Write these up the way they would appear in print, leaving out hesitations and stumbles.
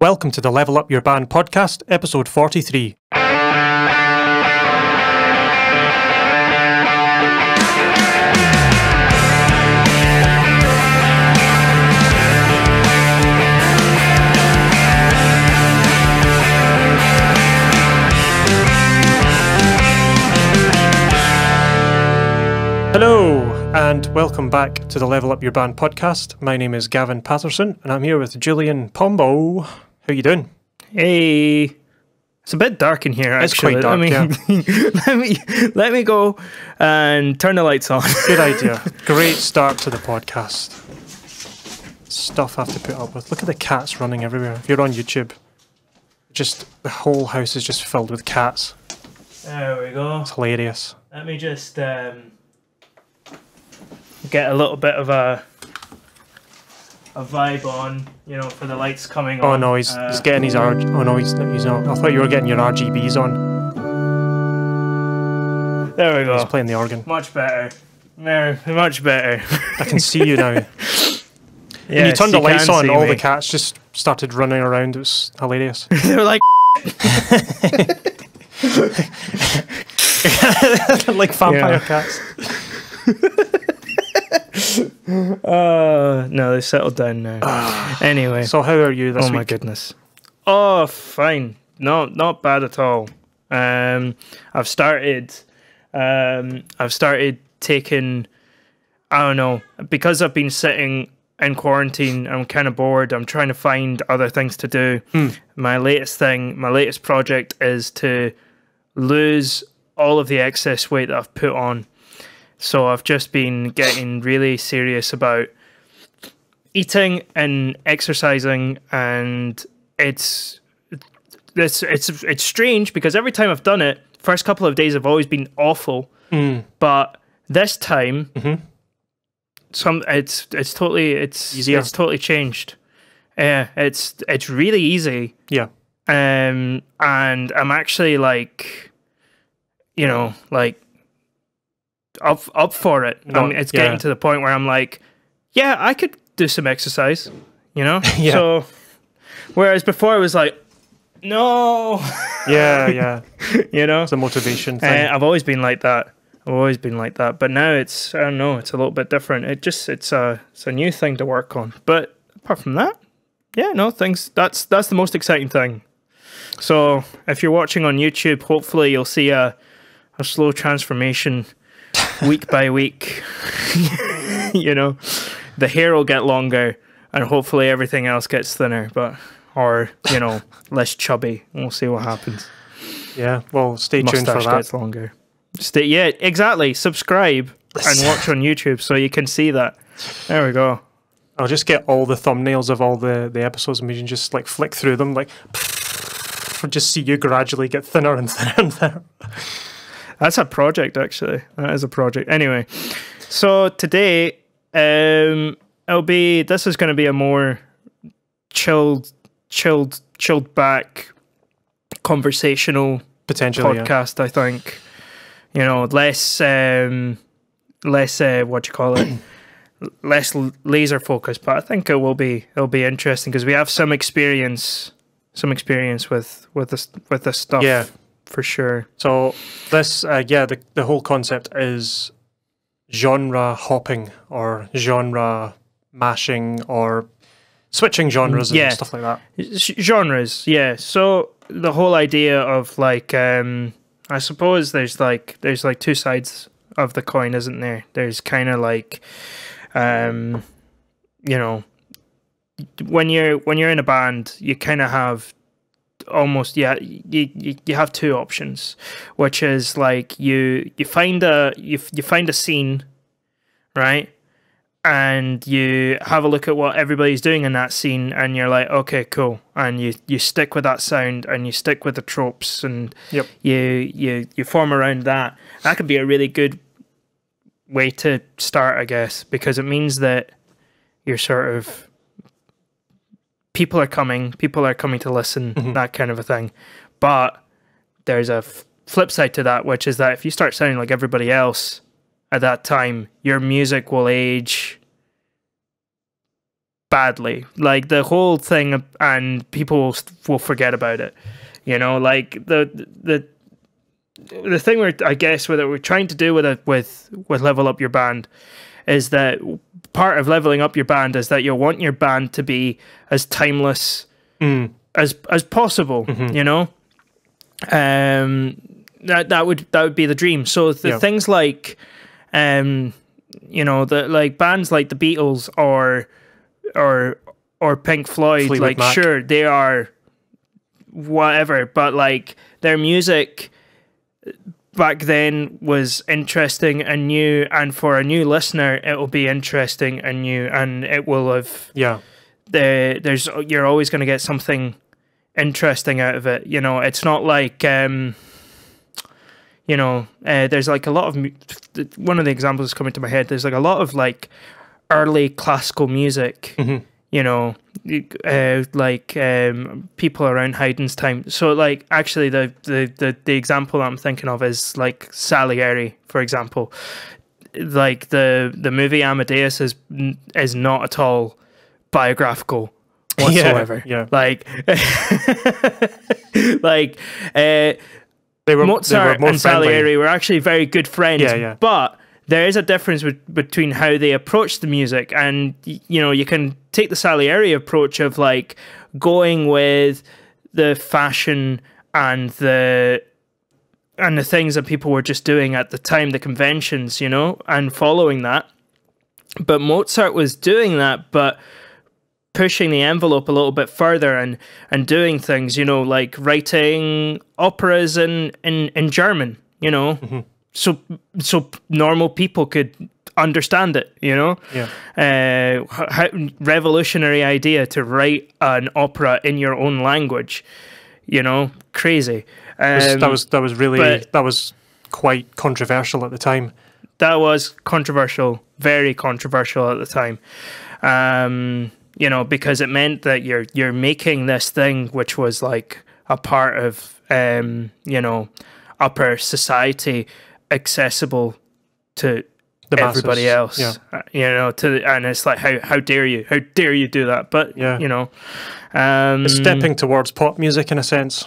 Welcome to the Level Up Your Band podcast, episode 43. Hello, and welcome back to the Level Up Your Band podcast. My name is Gavin Patterson, and I'm here with Julian Pombo. How you doing? Hey, it's a bit dark in here. Actually, it's quite dark. let me go and turn the lights on. Good idea. Great start to the podcast. Stuff I have to put up with. Look at the cats running everywhere. If you're on YouTube, just the whole house is just filled with cats. There we go. It's hilarious. Let me just get a little bit of a vibe on, you know, for the lights coming on. Oh no, he's getting his oh no, he's not. I thought you were getting your RGBs on. There we go. He's playing the organ. Much better. There, much better. I can see you now. Yes, when you turned the lights on, all me. the cats just started running around. It was hilarious. They were like like vampire cats. No, they settled down now. Anyway. So how are you this week? Oh my goodness. Oh, fine. No, not bad at all. I've started taking, I don't know, because I've been sitting in quarantine, I'm kind of bored. I'm trying to find other things to do. My latest project is to lose all of the excess weight that I've put on. So I've just been getting really serious about eating and exercising, and it's strange because every time I've done it, first couple of days have always been awful, but this time, it's totally changed. Yeah, it's really easy. Yeah, and I'm actually like, you know, like. Up for it. It's getting to the point where I'm like, yeah, I could do some exercise, you know? Yeah. So, whereas before I was like, no. Yeah. You know? It's a motivation thing. I've always been like that. But now it's, I don't know, it's a little bit different. It's a new thing to work on. But apart from that, yeah, no, that's the most exciting thing. So, if you're watching on YouTube, hopefully you'll see a slow transformation week by week. You know, the hair will get longer and hopefully everything else gets thinner, or you know, less chubby. We'll see what happens. Yeah, well, stay tuned for that. Gets longer. Yeah, exactly. Subscribe and watch on YouTube so you can see that. There we go. I'll just get all the thumbnails of all the episodes and we can just like flick through them, like just see you gradually get thinner and thinner and thinner. That's a project, actually. That is a project. Anyway, so today, this is going to be a more chilled back, conversational podcast. Yeah. I think, you know, less what you call it, less laser focused. But I think it'll be interesting because we have some experience with this stuff. Yeah. For sure. So this, the whole concept is genre hopping or genre mashing or switching genres and stuff like that. Genres, yeah. So the whole idea of like, I suppose there's like two sides of the coin, isn't there? There's kind of like, you know, when you're in a band, you kind of have. Almost, yeah. You have two options, which is like you find a scene, right, and you have a look at what everybody's doing in that scene, and you're like, okay, cool, and you stick with that sound, and you stick with the tropes, and you form around that. That could be a really good way to start, I guess, because it means that you're sort of. People are coming to listen, that kind of a thing. But there's a flip side to that, which is that if you start sounding like everybody else at that time, your music will age badly. Like the whole thing, and people will forget about it. You know, like the thing I guess we're trying to do with Level Up Your Band is that part of leveling up your band is that you want your band to be as timeless as possible. You know, that would be the dream. So the things like, you know, the like bands like the Beatles or Pink Floyd, Fleetwood like Mac. Sure, they are whatever, but like their music back then was interesting and new, and for a new listener it will be interesting and new, and it will have you're always going to get something interesting out of it. You know, it's not like you know, there's like a lot of one of the examples coming to my head, there's like a lot of like early classical music, you know, like people around Haydn's time. So like actually the example I'm thinking of is like Salieri, for example. Like the movie Amadeus is not at all biographical whatsoever. Like like Mozart and Salieri were actually very good friends, but there is a difference between how they approach the music. And, you know, you can take the Salieri approach of like going with the fashion and the things that people were just doing at the time, the conventions, you know, and following that. But Mozart was doing that, but pushing the envelope a little bit further and doing things, you know, like writing operas in German, you know. So normal people could understand it, you know. Revolutionary idea to write an opera in your own language, you know, crazy. That was quite controversial at the time. That was controversial, very controversial at the time. You know, because it meant that you're making this thing which was like a part of you know, upper society accessible to the everybody masses. else, you know, and it's like how dare you do that? But you know, it's stepping towards pop music in a sense.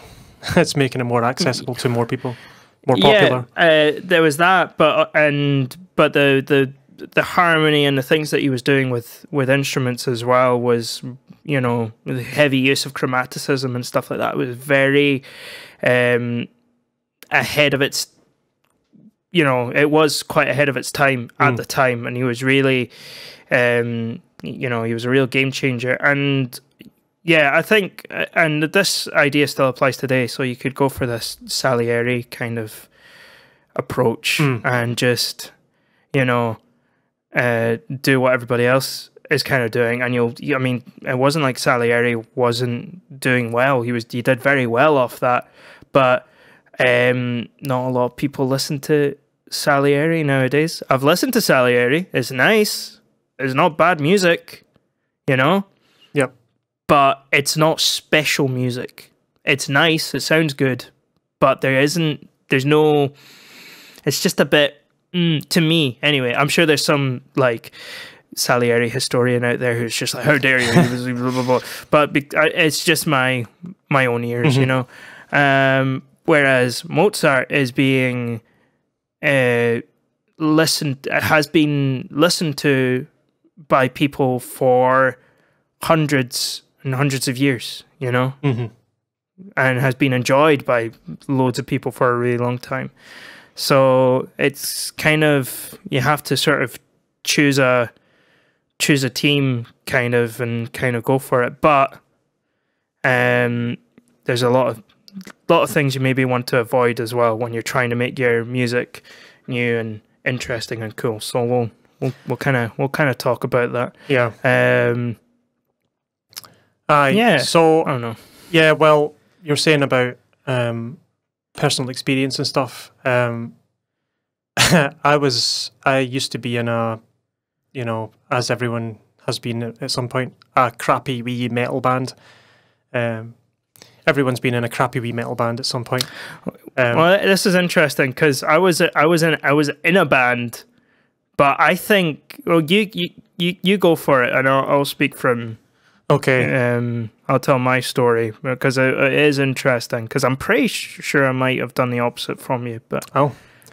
It's making it more accessible to more people, more popular. There was that, but the harmony and the things that he was doing with instruments as well was, you know, the heavy use of chromaticism and stuff like that was very ahead of its, you know, it was quite ahead of its time at the time, and he was really, you know, he was a real game changer. And yeah, I think, and this idea still applies today, so you could go for this Salieri kind of approach and just, you know, do what everybody else is kind of doing, and I mean, it wasn't like Salieri wasn't doing well. He did very well off that, but not a lot of people listen to Salieri nowadays. I've listened to Salieri. It's nice. It's not bad music, you know? Yep. But it's not special music. It's nice. It sounds good. But there's no, it's just a bit, to me, anyway. I'm sure there's some, like, Salieri historian out there who's just like, how dare you? He was blah, blah, blah. But it's just my own ears, you know? Whereas Mozart is being has been listened to by people for hundreds and hundreds of years, you know, and has been enjoyed by loads of people for a really long time. So it's kind of, you have to sort of choose a team kind of and kind of go for it. But there's a lot of things you maybe want to avoid as well when you're trying to make your music new and interesting and cool. So we'll kind of talk about that. Yeah. Yeah. So I don't know. Yeah. Well, you're saying about personal experience and stuff. I used to be in a, you know, as everyone has been at some point, a crappy wee metal band. Everyone's been in a crappy wee metal band at some point. Well, this is interesting because I was in a band, but I think, well, you go for it, and I'll speak from. Okay. I'll tell my story because it is interesting. Because I'm pretty sure I might have done the opposite from you, but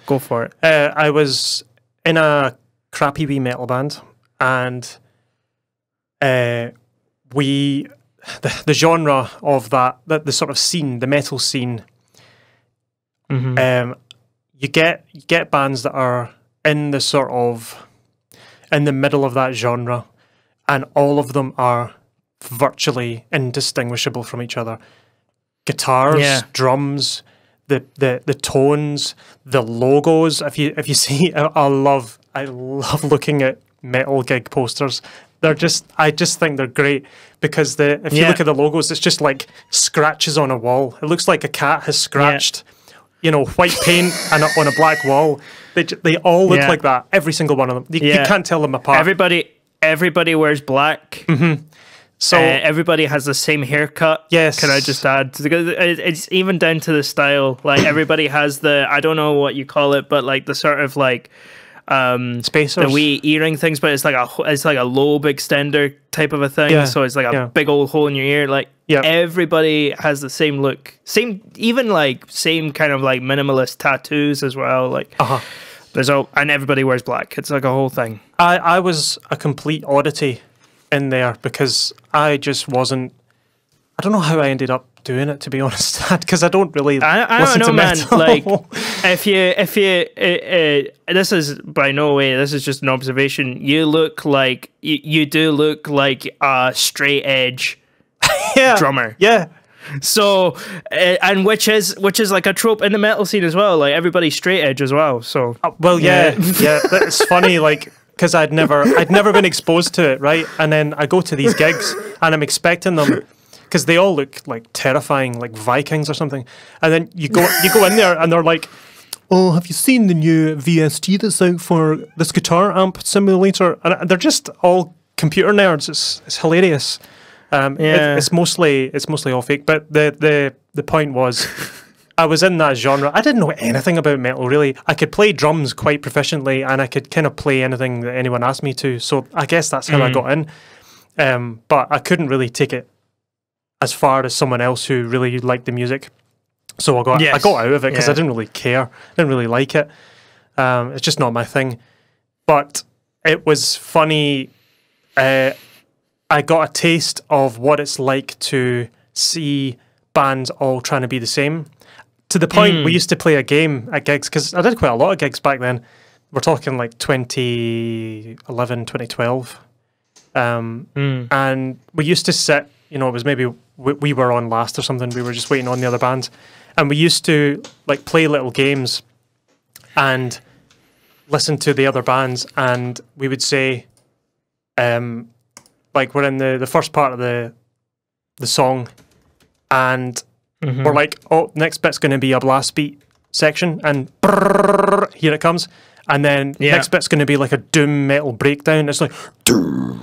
go for it. I was in a crappy wee metal band, and the genre of that the sort of scene, the metal scene. You get bands that are in the sort of in the middle of that genre, and all of them are virtually indistinguishable from each other. Guitars, drums, the tones, the logos. If you see, I love looking at metal gig posters. I just think they're great because if you look at the logos, it's just like scratches on a wall. It looks like a cat has scratched, white paint and on a black wall. They all look like that. Every single one of them. You can't tell them apart. Everybody wears black. So everybody has the same haircut. Yes. Can I just add? Because it's even down to the style. Like everybody has I don't know what you call it, but like the sort of like spacers, the wee earring things, but it's like a lobe extender type of a thing. Yeah. So it's like a big old hole in your ear. Like everybody has the same look, same kind of like minimalist tattoos as well. Like and everybody wears black. It's like a whole thing. I was a complete oddity in there because I just wasn't. I don't know how I ended up doing it, to be honest, because I don't really listen to metal. Man. Like, if you, this is by no way. This is just an observation. You look like you do look like a straight edge drummer. Yeah. So, and which is like a trope in the metal scene as well. Like everybody's straight edge as well. So, yeah. It's funny, like. Because I'd never been exposed to it, right? And then I go to these gigs and I'm expecting them, because they all look like terrifying, like Vikings or something. And then you go in there and they're like, "Oh, have you seen the new VST that's out for this guitar amp simulator?" And they're just all computer nerds. It's hilarious. It's mostly all fake. But the point was, I was in that genre. I didn't know anything about metal, really. I could play drums quite proficiently, and I could kind of play anything that anyone asked me to. So I guess that's how I got in. But I couldn't really take it as far as someone else who really liked the music. So I got out of it because I didn't really care. I didn't really like it. It's just not my thing. But it was funny. I got a taste of what it's like to see bands all trying to be the same. To the point we used to play a game at gigs, because I did quite a lot of gigs back then. We're talking like 2011, 2012. And we used to sit, it was maybe we were on last or something. We were just waiting on the other band. And we used to like play little games and listen to the other bands. And we would say, like we're in the first part of the song, and we're like, oh, next bit's going to be a blast beat section, and brrr, here it comes. And then next bit's going to be like a doom metal breakdown. It's like, do,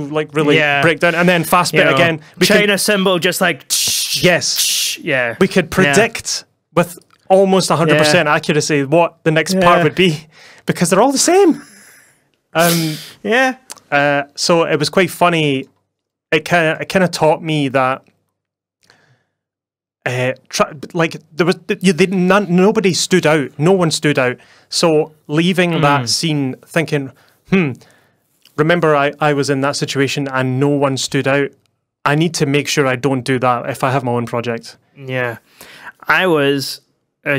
like really breakdown. And then fast bit again. China cymbal, just like, yes. Yeah. We could predict with almost 100% accuracy what the next part would be, because they're all the same. So it was quite funny. It kind of taught me that nobody stood out. No one stood out. So leaving that scene thinking, remember I was in that situation and no one stood out. I need to make sure I don't do that if I have my own project. Yeah. It's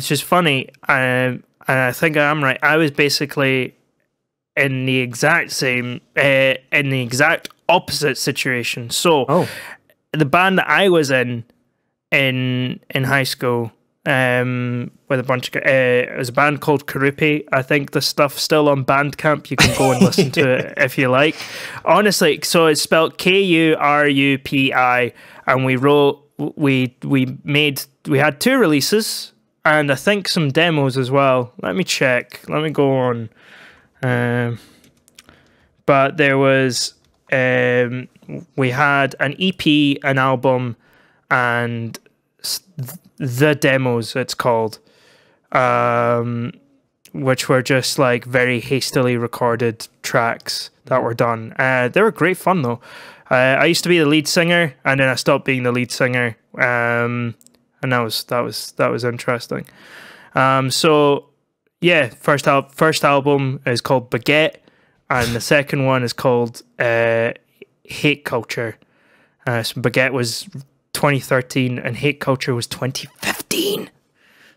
just funny. And I think I'm right. I was basically in the exact opposite situation. So the band that I was in high school, with a bunch of it was a band called Karupi. I think the stuff's still on Bandcamp. You can go and listen to it if you like. Honestly, so it's spelled Kurupi, and we had 2 releases and I think some demos as well. Let me check. Let me go on. But there was we had an EP, an album, and the demos, it's called, which were just like very hastily recorded tracks that were done. They were great fun though. I used to be the lead singer, and then I stopped being the lead singer, and that was interesting. So yeah, first album is called Baguette, and the second one is called Hate Culture. So Baguette was 2013, and Hate Culture was 2015.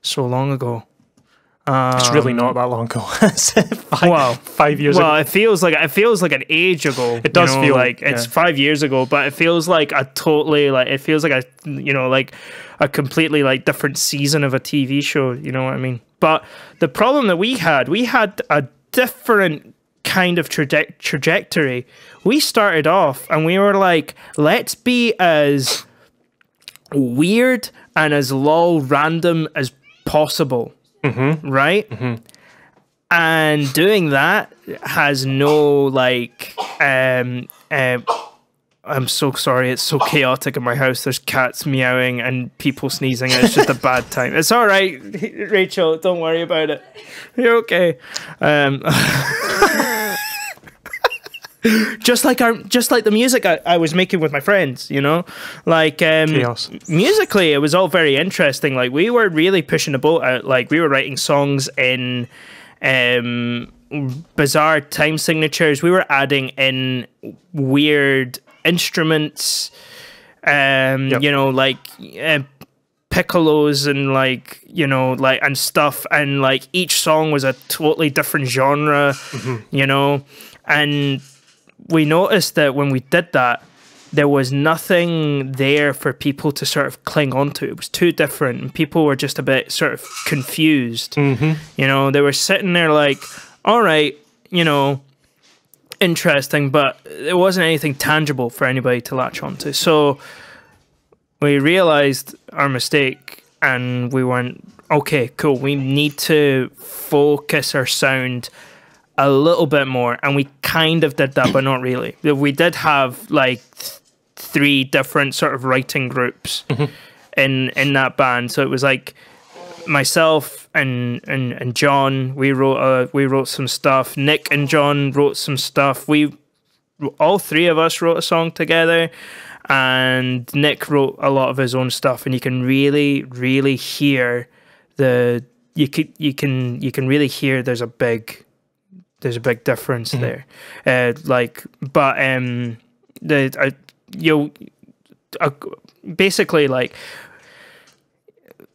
So long ago. It's really not that long ago. 5 years ago. Well, it feels like an age ago. It does feel like it's 5 years ago, but it feels like a completely like different season of a TV show. You know what I mean? But the problem that we had a different kind of trajectory. We started off and we were like, let's be as weird and as lol random as possible. Right? And doing that has no like I'm so sorry, it's so chaotic in my house. There's cats meowing and people sneezing, and it's just a bad time. It's all right, Rachel, don't worry about it, you're okay. Just like the music I was making with my friends, you know, like chaos. Musically, it was all very interesting. Like we were really pushing the boat out. Like we were writing songs in bizarre time signatures. We were adding in weird instruments, you know, like piccolos and like, you know, like and stuff. And like each song was a totally different genre, you know, and we noticed that when we did that, there was nothing there for people to sort of cling onto. It was too different, and people were just a bit sort of confused. You know, they were sitting there like, all right, you know, interesting, but there wasn't anything tangible for anybody to latch onto. So we realized our mistake, and we went, okay, cool, we need to focus our sound a little bit more, and we kind of did that, but not really. We did have like 3 different sort of writing groups in that band. So it was like myself and John. We wrote some stuff. Nick and John wrote some stuff. All 3 of us wrote a song together, and Nick wrote a lot of his own stuff. And you can really, really hear you can really hear there's a big difference there. Basically like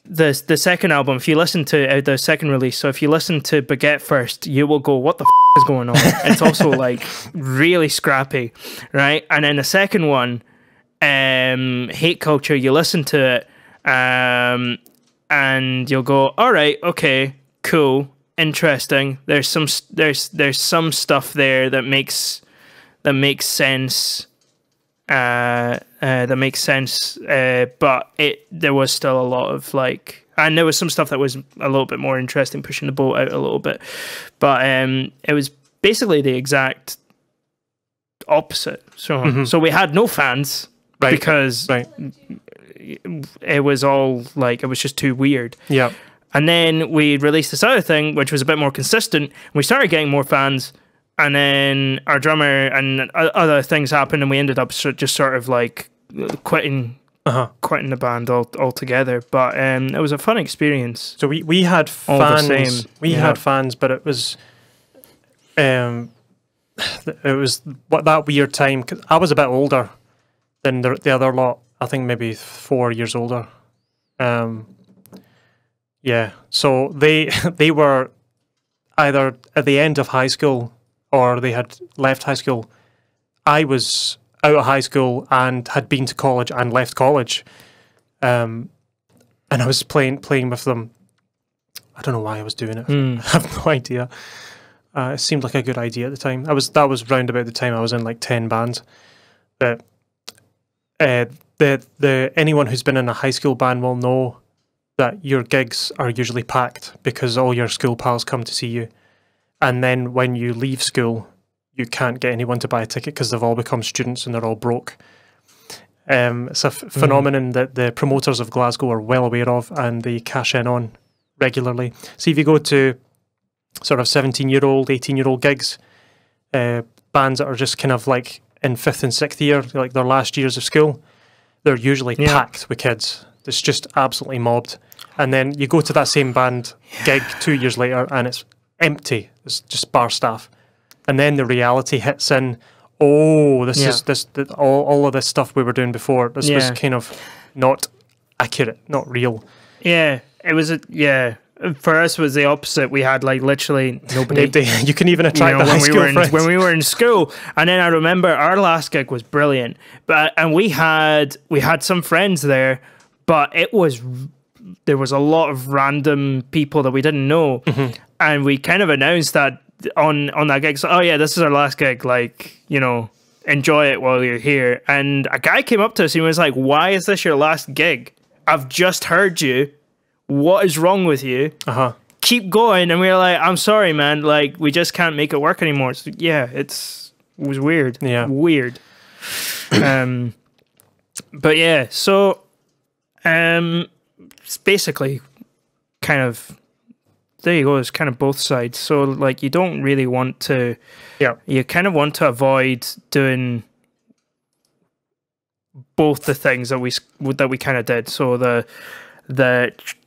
the second album, if you listen to the second release, so if you listen to Baguette first, you will go, what the is going on? It's also like really scrappy, right? And then the second one, Hate Culture, you listen to it, and you'll go, all right, okay, cool, interesting. There's some stuff there that makes sense. But there was still a lot of like, and there was some stuff that was a little bit more interesting, pushing the boat out a little bit. But it was basically the exact opposite. So we had no fans, right, because it was all like, it was just too weird. Yeah. And then we released this other thing, which was a bit more consistent. And we started getting more fans. And then our drummer and other things happened, and we ended up just sort of like quitting the band altogether. But it was a fun experience. So we had fans. We had fans, but it was that weird time. 'Cause I was a bit older than the other lot. I think maybe 4 years older. Yeah. So they were either at the end of high school, or they had left high school. I was out of high school and had been to college and left college. And I was playing with them. I don't know why I was doing it. I have no idea. It seemed like a good idea at the time. That was round about the time I was in like 10 bands. But anyone who's been in a high school band will know that your gigs are usually packed because all your school pals come to see you. And then when you leave school, you can't get anyone to buy a ticket because they've all become students and they're all broke. It's a phenomenon that the promoters of Glasgow are well aware of, and they cash in on regularly. So if you go to sort of 17-year-old, 18-year-old gigs, bands that are just kind of like in 5th and 6th year, like their last years of school, they're usually packed with kids. It's just absolutely mobbed. And then you go to that same band gig 2 years later and it's empty. It's just bar staff. And then the reality hits in. Oh, all of this stuff we were doing before. This was kind of not accurate, not real. Yeah, it was for us, it was the opposite. We had like literally nobody. You can even attract the high school friends. When we were in school. And then I remember our last gig was brilliant, and we had some friends there, but there was a lot of random people that we didn't know, and we kind of announced that on that gig. So, oh yeah, this is our last gig. Like, enjoy it while you're here. And a guy came up to us and he was like, "Why is this your last gig? I've just heard you. What is wrong with you? Keep going." And we were like, "I'm sorry, man. Like, we just can't make it work anymore." So, yeah, it was weird. Yeah, weird. But yeah, so it's basically kind of, there you go. It's kind of both sides. So like, you don't really want to. Yeah. You kind of want to avoid doing both the things that we kind of did. So the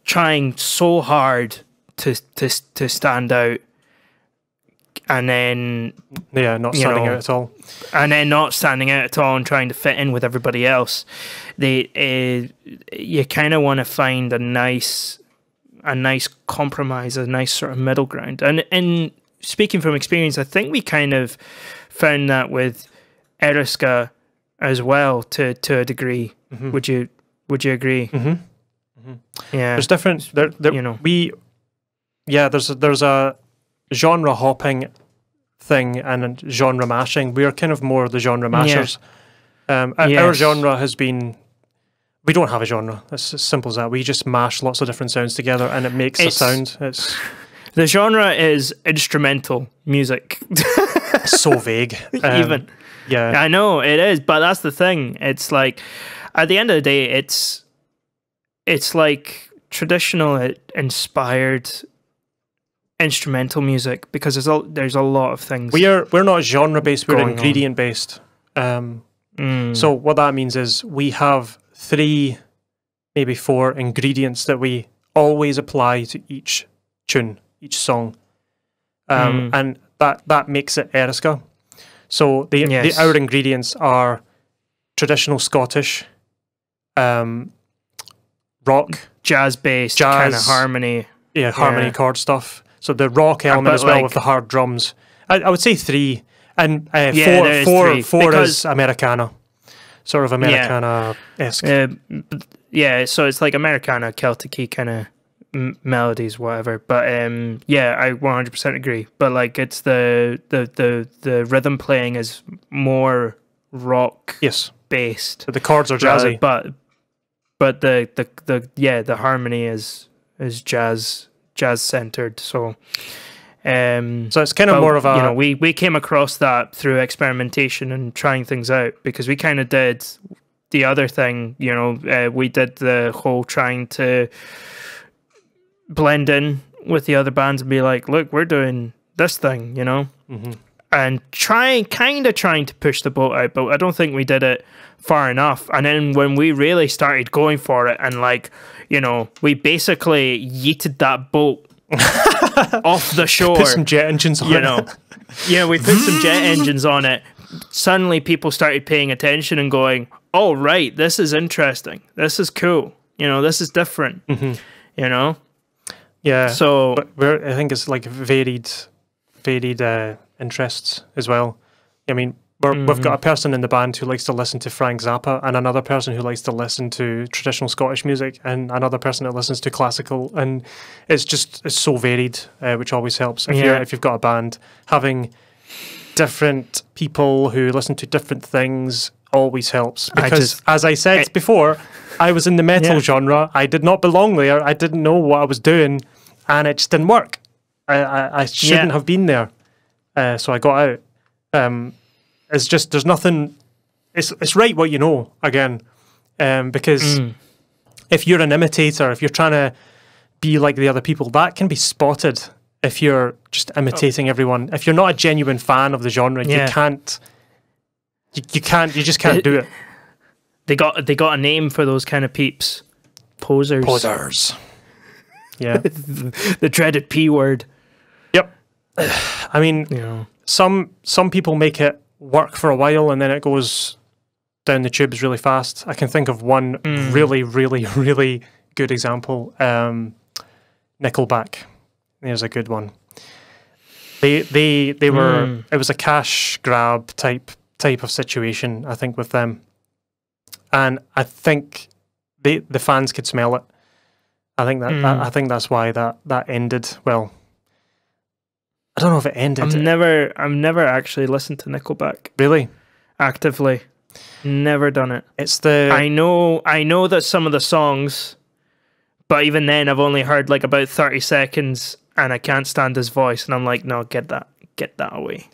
trying so hard to stand out, and then not standing out at all, and then not standing out at all, and trying to fit in with everybody else. You kind of want to find a nice compromise, a nice sort of middle ground. And speaking from experience, I think we kind of found that with Eriska as well to a degree. Would you agree? Yeah, there's different. There's a genre hopping thing and genre mashing. We are kind of more the genre mashers. Our genre has been. We don't have a genre. It's as simple as that. We just mash lots of different sounds together, and it makes a sound. The genre is instrumental music. So vague. Even. Yeah, I know it is, but that's the thing. It's like, at the end of the day, it's like traditional inspired instrumental music, because there's a lot of things. We're not genre based. We're ingredient based. So what that means is we have 3, maybe 4 ingredients that we always apply to each tune, each song, and that makes it Eriska. So our ingredients are traditional Scottish, rock, jazz-based, kind of harmony. Yeah, harmony chord stuff. So the rock element as well, with the hard drums. I would say 3, and 4 is Americana. Sort of Americana-esque. So it's like Americana, Celtic-y kind of melodies, whatever. But I 100% agree. But like, it's the rhythm playing is more rock based. So the chords are jazzy. But the harmony is jazz centered. So it's kind of more of a... we came across that through experimentation and trying things out, because we kind of did the other thing, we did the whole trying to blend in with the other bands and be like, look, we're doing this thing, and trying to push the boat out, but I don't think we did it far enough. And then when we really started going for it, and like, we basically yeeted that boat off the shore. Put some jet engines on it. We put some jet engines on it. Suddenly people started paying attention and going, oh, right, this is interesting. This is cool. This is different. Yeah. So I think it's like varied interests as well. I mean, we've got a person in the band who likes to listen to Frank Zappa, and another person who likes to listen to traditional Scottish music, and another person that listens to classical, and it's so varied, which always helps. If you've got a band, having different people who listen to different things always helps, because as I said before, I was in the metal genre. I did not belong there. I didn't know what I was doing, and it just didn't work. I shouldn't have been there, so I got out. It's just, there's nothing, it's right what you know, again, because if you're an imitator, if you're trying to be like the other people, that can be spotted if you're just imitating everyone. If you're not a genuine fan of the genre, you can't. You just can't do it. They got a name for those kind of peeps. Posers. Posers. Yeah. The dreaded P word. Yep. I mean, some people make it work for a while and then it goes down the tubes really fast. I can think of one really, really, really good example. Nickelback. There's a good one. They were. It was a cash grab type of situation, I think, with them, and I think the fans could smell it. I think I think that's why that ended. Well, I don't know if it ended. I've never actually listened to Nickelback. Really? Actively. Never done it. It's the I know that some of the songs, but even then I've only heard like about 30 seconds and I can't stand his voice and I'm like, no, get that away.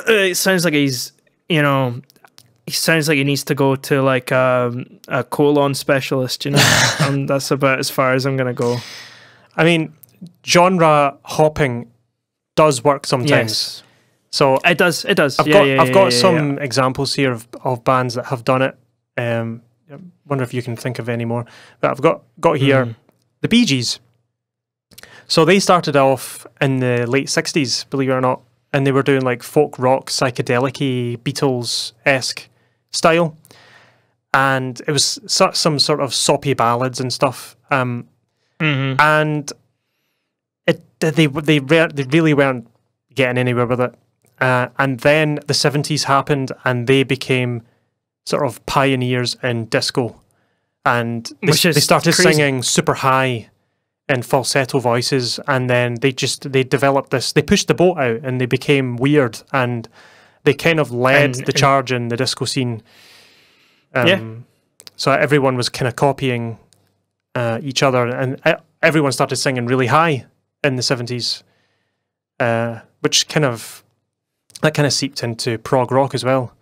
It sounds like he's, he sounds like he needs to go to like a colon specialist, and that's about as far as I'm gonna go. I mean, genre hopping does work sometimes. Yes. So it does. I've got some examples here of bands that have done it. I wonder if you can think of any more. But I've got here the Bee Gees. So they started off in the late 60s, believe it or not, and they were doing like folk rock, psychedelic-y, Beatles-esque style. And it was some sort of soppy ballads and stuff. And they really weren't getting anywhere with it. And then the 70s happened and they became sort of pioneers in disco. And they started singing super high and falsetto voices, and then they developed this, they pushed the boat out and they became weird, and they kind of led the charge in the disco scene. So everyone was kind of copying each other, and everyone started singing really high in the 70s, which kind of seeped into prog rock as well,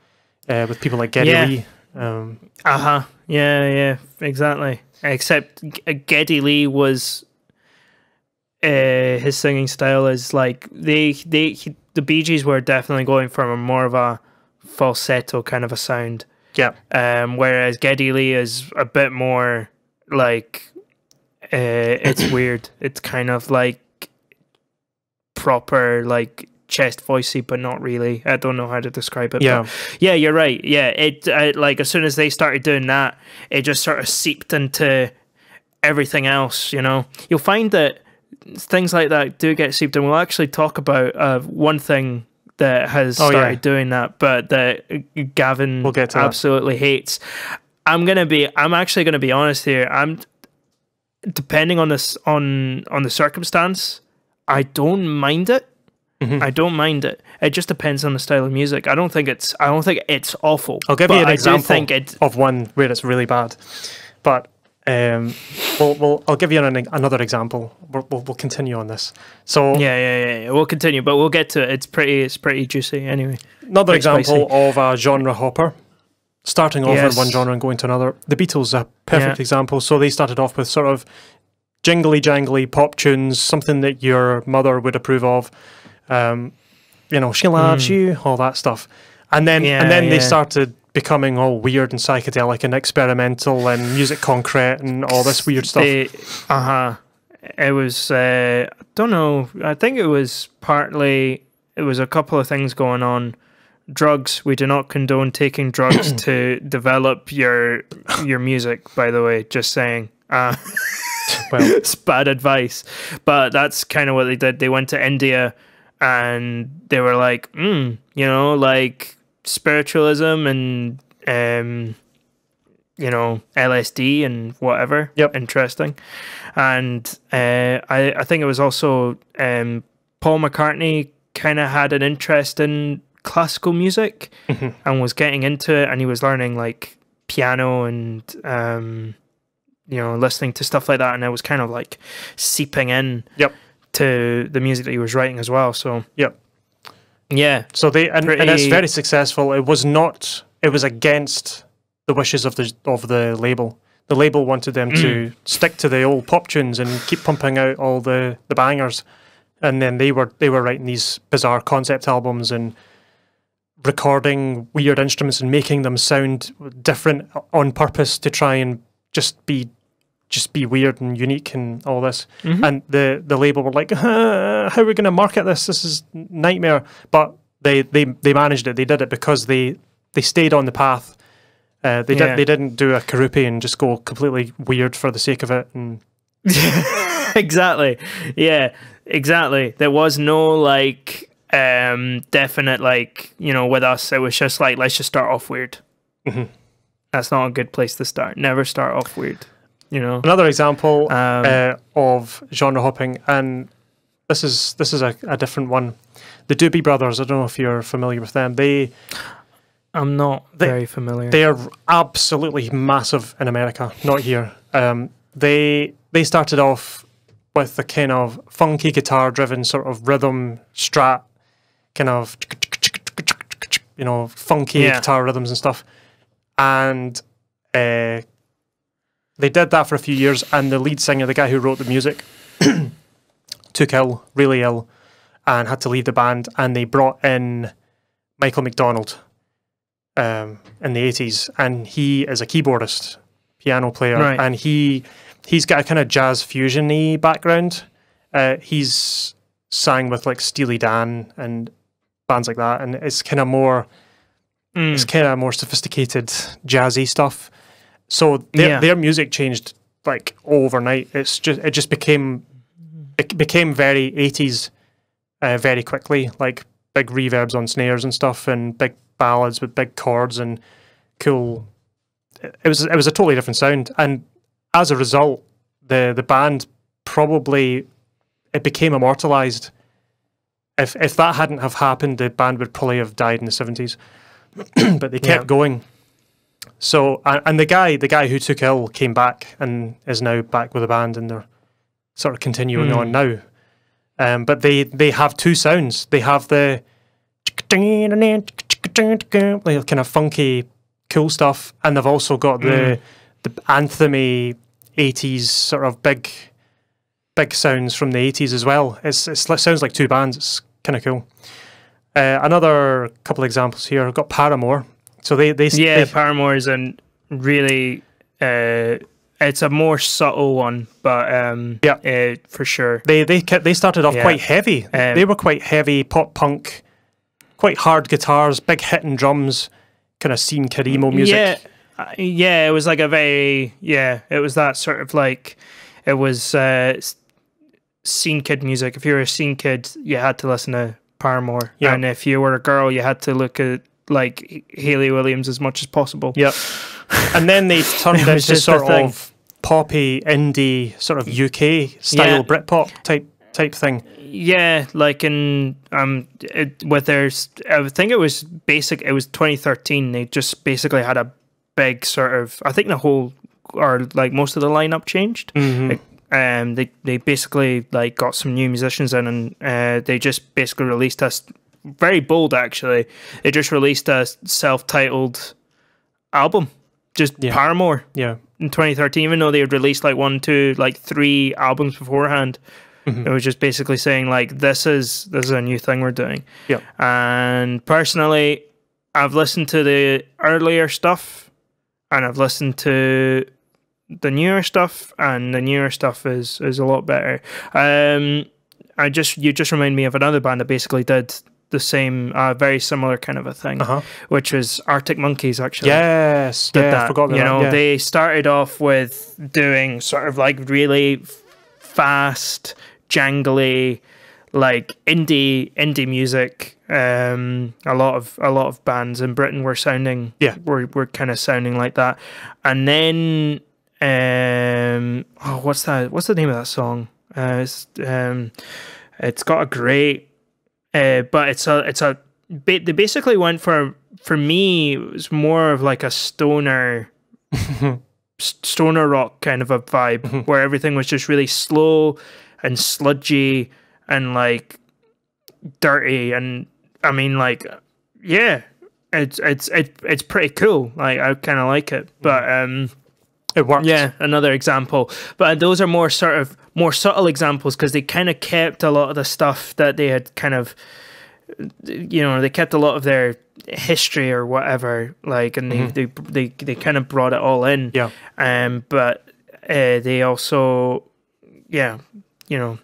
with people like Geddy Lee. Yeah, exactly. Except Geddy Lee was his singing style is like the Bee Gees were definitely going from a more of a falsetto kind of a sound. Yeah. Whereas Geddy Lee is a bit more like it's weird. It's kind of like proper like chest voicey, but not really. I don't know how to describe it. Yeah. But yeah, you're right. Yeah, it like as soon as they started doing that, it just sort of seeped into everything else. You'll find that things like that do get seeped, and we'll actually talk about one thing that has started doing that, but that Gavin absolutely hates. I'm actually gonna be honest here. Depending on this on the circumstance, I don't mind it. I don't mind it. It just depends on the style of music. I don't think it's awful. I'll give you an example of one where it's really bad. But I'll give you another example. We'll continue on this. So yeah. We'll continue, but we'll get to it. It's pretty juicy anyway. Another example of a genre hopper, starting off in one genre and going to another. The Beatles, a perfect example. So they started off with sort of jingly jangly pop tunes, something that your mother would approve of. She loves you, all that stuff. And then they started becoming all weird and psychedelic and experimental and music concrete and all this weird stuff. It was, I don't know, I think it was a couple of things going on. Drugs, we do not condone taking drugs to develop your music, by the way, just saying. Well, it's bad advice. But that's kind of what they did. They went to India and they were like, like spiritualism and LSD and whatever. Yep. Interesting. And I think it was also Paul McCartney kind of had an interest in classical music and was getting into it, and he was learning like piano and listening to stuff like that, and it was kind of like seeping in to the music that he was writing as well. So so and it's very successful. It was against the wishes of the label. the label wanted them to stick to the old pop tunes and keep pumping out all the bangers. And then they were writing these bizarre concept albums and recording weird instruments and making them sound different on purpose to try and just be weird and unique and all this. And the label were like, how are we going to market this? This is nightmare. But they managed it. They did it because they stayed on the path. They didn't do a Karupi and just go completely weird for the sake of it. And exactly. Yeah, exactly. There was no like definite like, you know, with us it was just like, let's just start off weird. That's not a good place to start. Never start off weird, you know. Another example of genre hopping, and this is a different one. The Doobie Brothers, I don't know if you're familiar with them. I'm not very familiar. They are absolutely massive in America, not here. They started off with the kind of funky guitar-driven sort of rhythm strat, kind of, you know, funky guitar rhythms and stuff. And they did that for a few years, and the lead singer, the guy who wrote the music, took ill, really ill, and had to leave the band, and they brought in Michael McDonald in the 80s, and he is a keyboardist, piano player, and he's got a kind of jazz fusion-y background. He's sang with like Steely Dan and bands like that, and it's kind of more sophisticated jazzy stuff. So their music changed like overnight. It became very 80s very quickly, like big reverbs on snares and stuff, and big ballads with big chords and cool. It was a totally different sound, and as a result, the band it became immortalized. If that hadn't have happened, the band would probably have died in the 70s. But they kept going. So, and the guy who took ill came back and is now back with the band, and they're sort of continuing on now. But they have two sounds. They have the kind of funky, cool stuff, and they've also got the anthem-y 80s sort of big sounds from the 80s as well. It sounds like two bands. It's kind of cool. Another couple examples here. I've got Paramore. So they Paramore is a really it's a more subtle one, but for sure. They started off quite heavy. They were quite heavy pop punk, quite hard guitars, big hitting drums, kind of scene kid emo music. Yeah, it was like it was that sort of like, it was scene kid music. If you were a scene kid, you had to listen to Paramore, and if you were a girl, you had to look at like Hayley Williams as much as possible. Yep. And then they turned into sort of poppy indie, sort of UK style Britpop type thing. Yeah, like in with theirs, I think it was 2013. They just basically had a big sort of, I think the whole, or like most of the lineup changed. They basically like got some new musicians in, and they just basically released us very bold actually. They just released a self-titled album, just Paramore. Yeah. In 2013, even though they had released like 1, 2, like 3 albums beforehand. It was just basically saying like, this is a new thing we're doing. Yeah. And personally, I've listened to the earlier stuff, and I've listened to the newer stuff, and the newer stuff is a lot better. You just remind me of another band that basically did the same, very similar kind of a thing, which was Arctic Monkeys. Actually, yes, I forgot about that. They started off with doing sort of like really fast, jangly, like indie music. A lot of bands in Britain were sounding were kind of sounding like that, and then what's the name of that song? It's got a great but they basically went for me, it was more of like a stoner rock kind of a vibe, where everything was just really slow and sludgy and like dirty, and I mean like it's pretty cool. Like I kind of like it, but It worked. Yeah, another example. But those are more sort of more subtle examples because they kind of kept a lot of the stuff that they had kind of, you know, they kept a lot of their history or whatever, like, and they kind of brought it all in. Yeah. But they also, yeah, you know,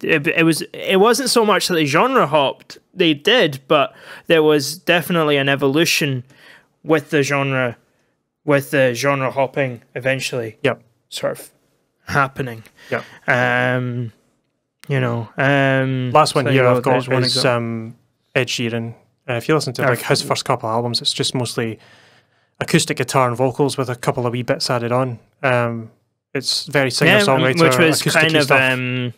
it wasn't so much that they genre hopped. They did, but there was definitely an evolution with the genre hopping eventually. Yep. Sort of happening. Yep. You know. Last one here I've got one is Ed Sheeran. If you listen to like his first couple of albums, it's just mostly acoustic guitar and vocals with a couple of wee bits added on. It's very singer-songwriter, which was kind of stuff.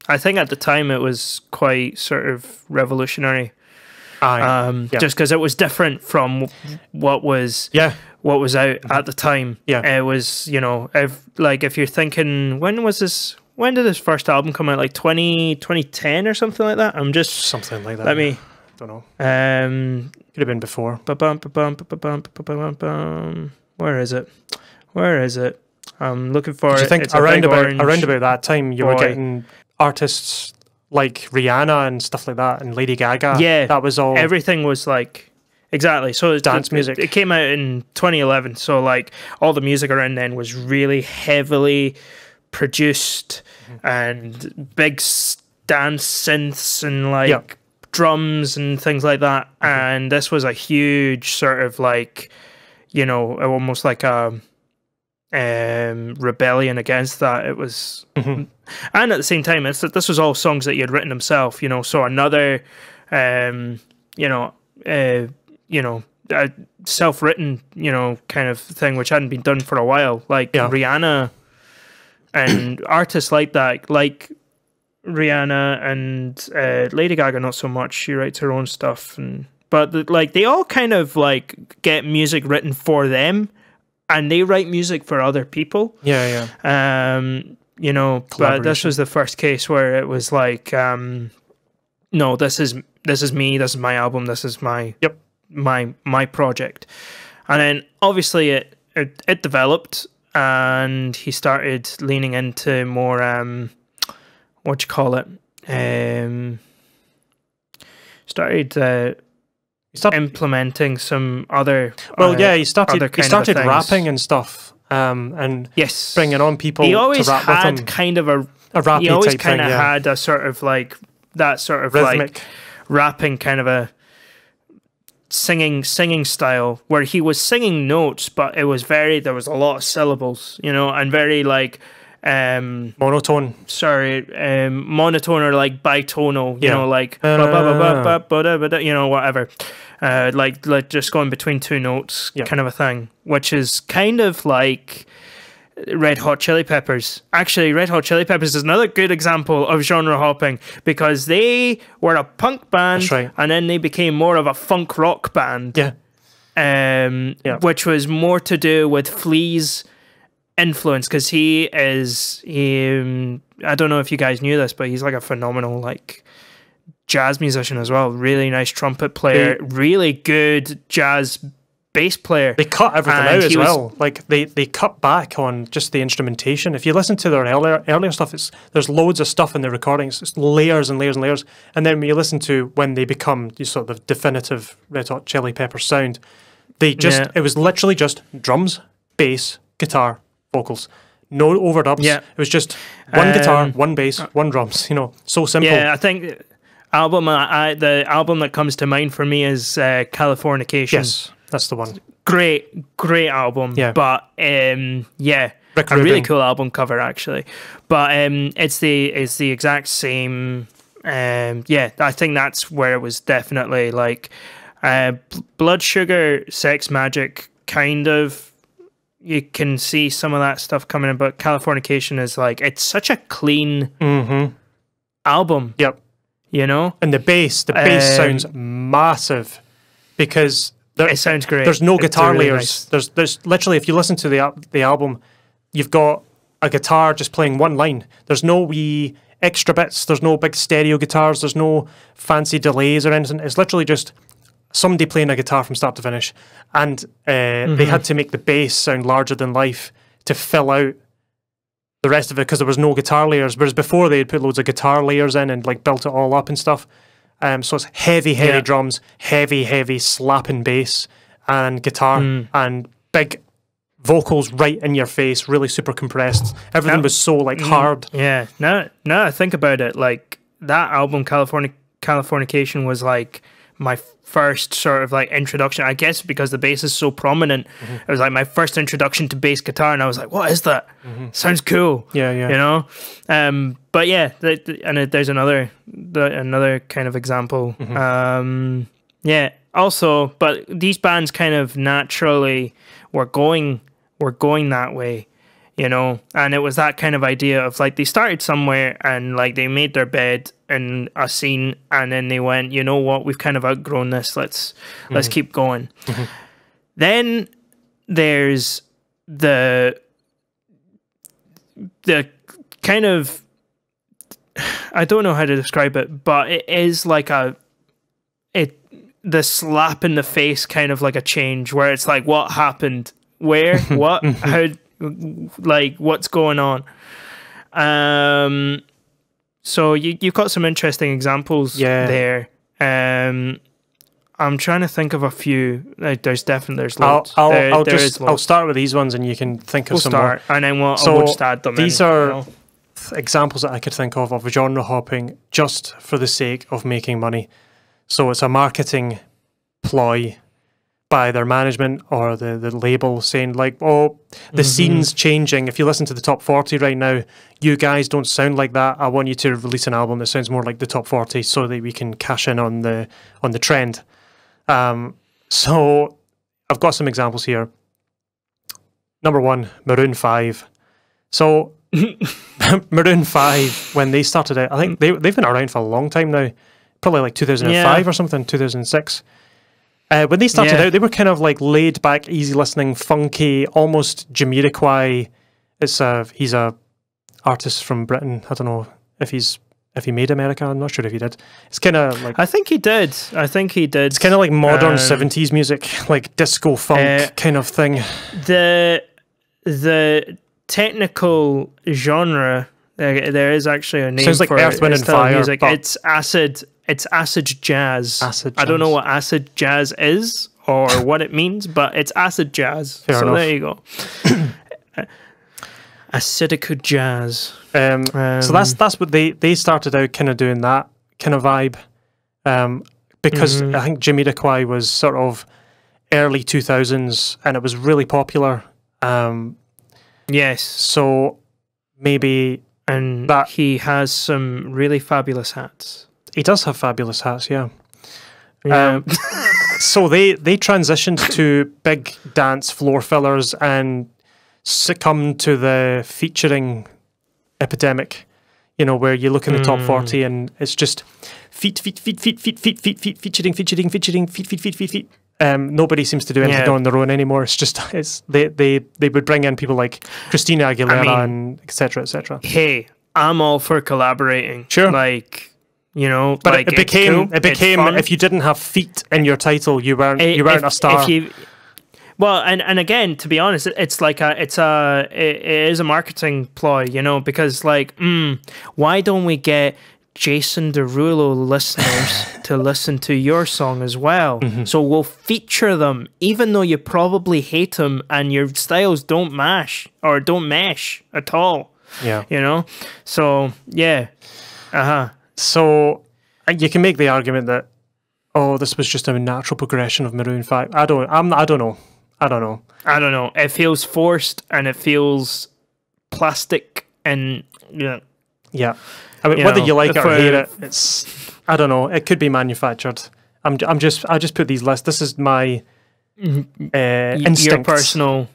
I think at the time it was quite sort of revolutionary. Just because it was different from what was out at the time. Yeah, it was, you know, if you're thinking, when did his first album come out? Like 2010 or something like that? I'm just something like that. Let me don't know. Could have been before. Where is it? I'm looking for it. Do you think around about that time you were getting artists like Rihanna and stuff like that, and Lady Gaga? Yeah, that was all. Everything was like exactly. So dance music. It came out in 2011. So like all the music around then was really heavily produced and big dance synths and like drums and things like that. And this was a huge sort of like, you know, almost like a rebellion against that. It was, and at the same time, this was all songs that he had written himself, you know. So another, self-written, you know, kind of thing, which hadn't been done for a while. Like Rihanna and artists like that, like Rihanna and Lady Gaga, not so much. She writes her own stuff, but like they all kind of like get music written for them. And they write music for other people. Yeah. You know, but this was the first case where it was like, no, this is me, this is my album, this is my my project. And then obviously it developed, and he started leaning into more started implementing some other. Well, he started rapping and stuff, and bringing on people. He always to rap had with him. kind of a rappy he always type kind of thing, had a sort of like that sort of rhythmic, like rapping kind of a singing style where he was singing notes, but it was there was a lot of syllables, you know, and very like monotone. Monotone or like bitonal, you know, like you know, whatever. Like just going between two notes, kind of a thing, which is kind of like Red Hot Chili Peppers. Actually, Red Hot Chili Peppers is another good example of genre hopping because they were a punk band, that's right, and then they became more of a funk rock band. Which was more to do with Flea's influence, because he I don't know if you guys knew this, but he's like a phenomenal like jazz musician as well. Really nice trumpet player, really good jazz bass player. They cut everything out as well. Like they cut back on just the instrumentation. If you listen to their earlier stuff, there's loads of stuff in the recordings. It's layers and layers and layers. And then when you listen to when they become the sort of definitive Red Hot Chili Peppers sound, it was literally just drums, bass, guitar, vocals, no overdubs. It was just one guitar, one bass, one drums. You know, so simple. Yeah, I think the album that comes to mind for me is Californication. Yes, that's the one. Great album. Yeah, but a really cool album cover actually. But it's the exact same. I think that's where it was definitely like Blood Sugar Sex Magic kind of. You can see some of that stuff coming in, but Californication is like, it's such a clean album. Yep. You know? And the bass sounds massive because it sounds great. There's no guitar really layers. Nice. There's literally, if you listen to the album, you've got a guitar just playing one line. There's no wee extra bits. There's no big stereo guitars. There's no fancy delays or anything. It's literally just somebody playing a guitar from start to finish, and they had to make the bass sound larger than life to fill out the rest of it because there was no guitar layers. Whereas before they'd put loads of guitar layers in and like built it all up and stuff. So it's heavy drums, heavy slapping bass and guitar and big vocals right in your face, really super compressed. Everything was so like hard. Yeah. Now I think about it, like that album, Californication, was like my first sort of like introduction, I guess, because the bass is so prominent. It was like my first introduction to bass guitar, and I was like, what is that? Sounds cool. Yeah. You know? But yeah, and there's another kind of example. Yeah, also, but these bands kind of naturally were going that way, you know, and it was that kind of idea of like they started somewhere and like they made their bed in a scene, and then they went, you know what, we've kind of outgrown this, let's keep going. Then there's the kind of, I don't know how to describe it, but it is like the slap in the face kind of like a change where it's like, what happened? Where? What? How? Like, what's going on? So you've got some interesting examples there. I'm trying to think of a few. Like, there's loads. I'll start with these ones, and you can think of some more. And then we'll just add them. These are examples that I could think of genre hopping just for the sake of making money. So it's a marketing ploy by their management or the label saying like, oh, the scene's changing. If you listen to the top 40 right now, you guys don't sound like that. I want you to release an album that sounds more like the top 40 so that we can cash in on the trend. So I've got some examples here. Number one, Maroon 5. So Maroon 5, when they started out, I think they've been around for a long time now. Probably like 2005 or something, 2006. When they started out, they were kind of like laid back, easy listening, funky, almost Jamiroquai. He's a artist from Britain. I don't know if he made America. I'm not sure if he did. It's kind of like, I think he did. It's kind of like modern 70s music, like disco funk kind of thing. The technical genre, there is actually a name. Sounds like for Earth, Wind and Fire. Music. It's acid jazz. I don't know what acid jazz is or what it means, but it's acid jazz. Fair enough. There you go. Acidic jazz. So that's what they started out kind of doing, that kind of vibe. Because I think Jamiroquai was sort of early 2000s and it was really popular. Yes. So maybe... And he has some really fabulous hats. He does have fabulous hats, yeah. So they transitioned to big dance floor fillers and succumbed to the featuring epidemic, you know, where you look in the top 40 and it's just featuring, feet. Nobody seems to do anything on their own anymore. It's just they would bring in people like Christina Aguilera and etc. etc. Hey, I'm all for collaborating. Sure, like, you know, but like, it became if you didn't have feet in your title, you weren't a star. Well, and again, to be honest, it is a marketing ploy, you know, because like, why don't we get Jason Derulo listeners to listen to your song as well? So we'll feature them, even though you probably hate them and your styles don't mesh at all. Yeah, you know. So yeah, So you can make the argument that, oh, this was just a natural progression of Maroon 5. I don't know. It feels forced and it feels plastic and yeah. I mean, whether you like it or hate it, I don't know. It could be manufactured. I just put these lists. This is my instincts. Your personal.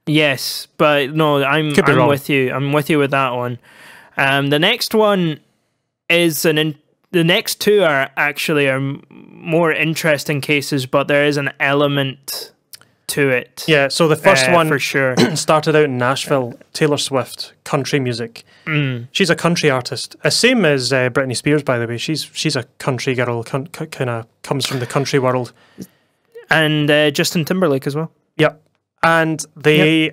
Yes, but no, I'm with you. I'm with you with that one. The next one is the next two are more interesting cases, but there is an element to it. Yeah, so the first one for sure started out in Nashville. Taylor Swift, country music. She's a country artist, same as Britney Spears, by the way. She's a country girl, kind of comes from the country world. And Justin Timberlake as well. Yep. And they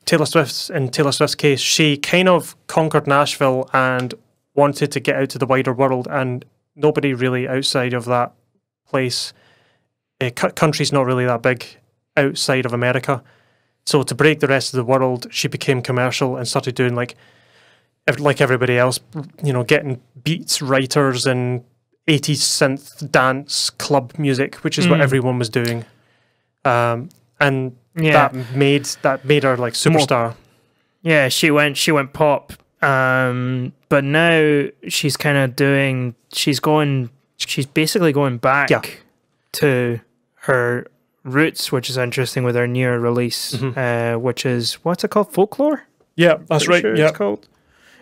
Taylor Swift's case, she kind of conquered Nashville and wanted to get out to the wider world, and nobody really outside of that place, country's not really that big outside of America. So to break the rest of the world, she became commercial and started doing like everybody else, you know, getting beats writers and 80s synth dance club music, which is what everyone was doing. And that made her like superstar. Yeah, she went pop. But now she's kind of she's basically going back to her roots, which is interesting with her newer release, which is, what's it called? Folklore? Yeah, that's right. Sure yeah. It's called.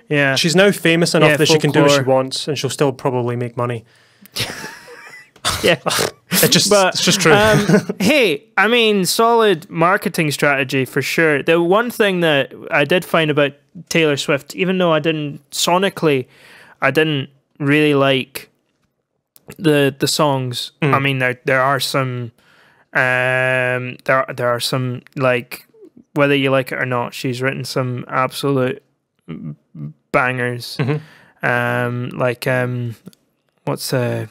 Yeah. She's now famous enough that Folklore. she can do what she wants, and she'll still probably make money. Yeah. It's just true. Hey, I mean, solid marketing strategy for sure. The one thing that I did find about Taylor Swift, even though I didn't really like the songs. I mean, there are some there are some, like, whether you like it or not, she's written some absolute bangers. What's I'm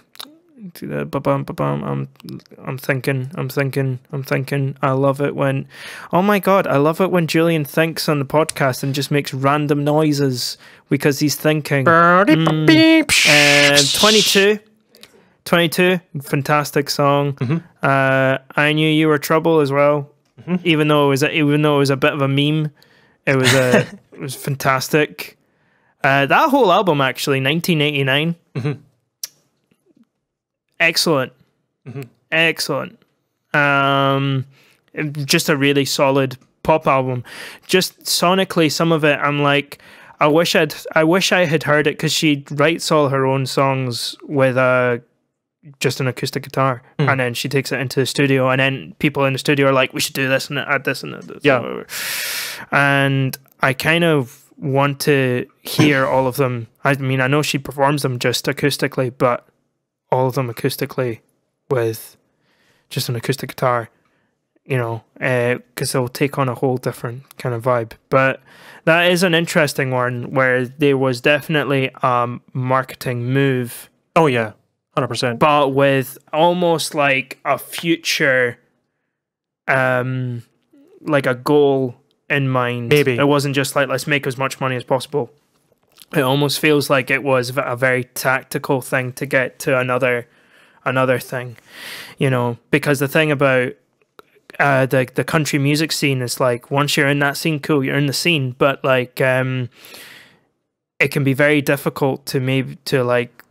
thinking I love it when, oh my god, I love it when Julian thinks on the podcast and just makes random noises because he's thinking. 22, fantastic song. I Knew You Were Trouble as well. Even though it was a bit of a meme, it was fantastic. That whole album, actually, 1989. Excellent. Excellent. Just a really solid pop album. Just sonically, some of it, I'm like, I wish I had heard it, because she writes all her own songs with just an acoustic guitar, and then she takes it into the studio, and then people in the studio are like, we should do this and add this and that. Yeah. And I kind of want to hear all of them. I mean, I know she performs them just acoustically, but all of them acoustically with just an acoustic guitar, you know, because they'll take on a whole different kind of vibe. But that is an interesting one where there was definitely a marketing move. Oh yeah, 100%. But with almost like a future, like a goal in mind. Maybe. It wasn't just like, let's make as much money as possible. It almost feels like it was a very tactical thing to get to another thing, you know, because the thing about the country music scene is, like, once you're in that scene, cool, you're in the scene, but like it can be very difficult to like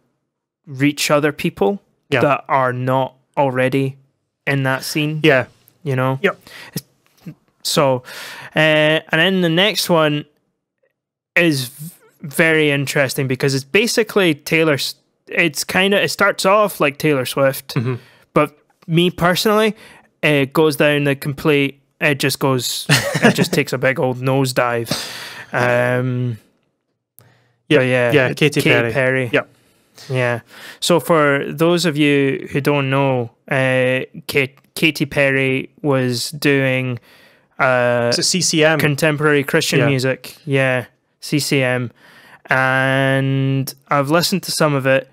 reach other people that are not already in that scene. Yeah. You know? Yep. So, and then the next one is very interesting because it's basically it starts off like Taylor Swift, but me personally, it goes down the complete, it just takes a big old nosedive. Katy Perry. Yep. Yeah. So for those of you who don't know, Katy Perry was doing it's a CCM, contemporary Christian music. Yeah, CCM. And I've listened to some of it.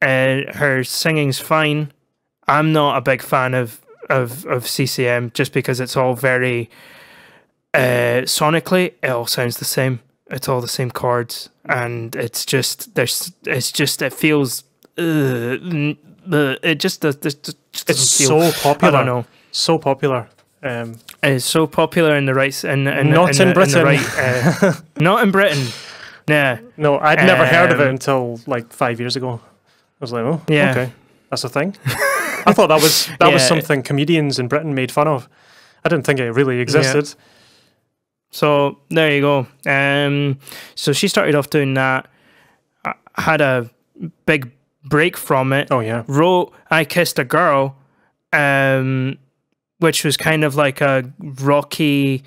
Her singing's fine. I'm not a big fan of CCM just because it's all very sonically, it all sounds the same. It's all the same chords, and it feels it's so popular. I don't know. So popular. It's so popular in the right not in Britain. Not in Britain. Yeah. No, I'd never heard of it until like 5 years ago. I was like, oh, yeah, okay, that's a thing. I thought that was something comedians in Britain made fun of. I didn't think it really existed. Yeah. So there you go. So she started off doing that. Had a big break from it. Oh yeah. Wrote "I Kissed a Girl," which was kind of like a rocky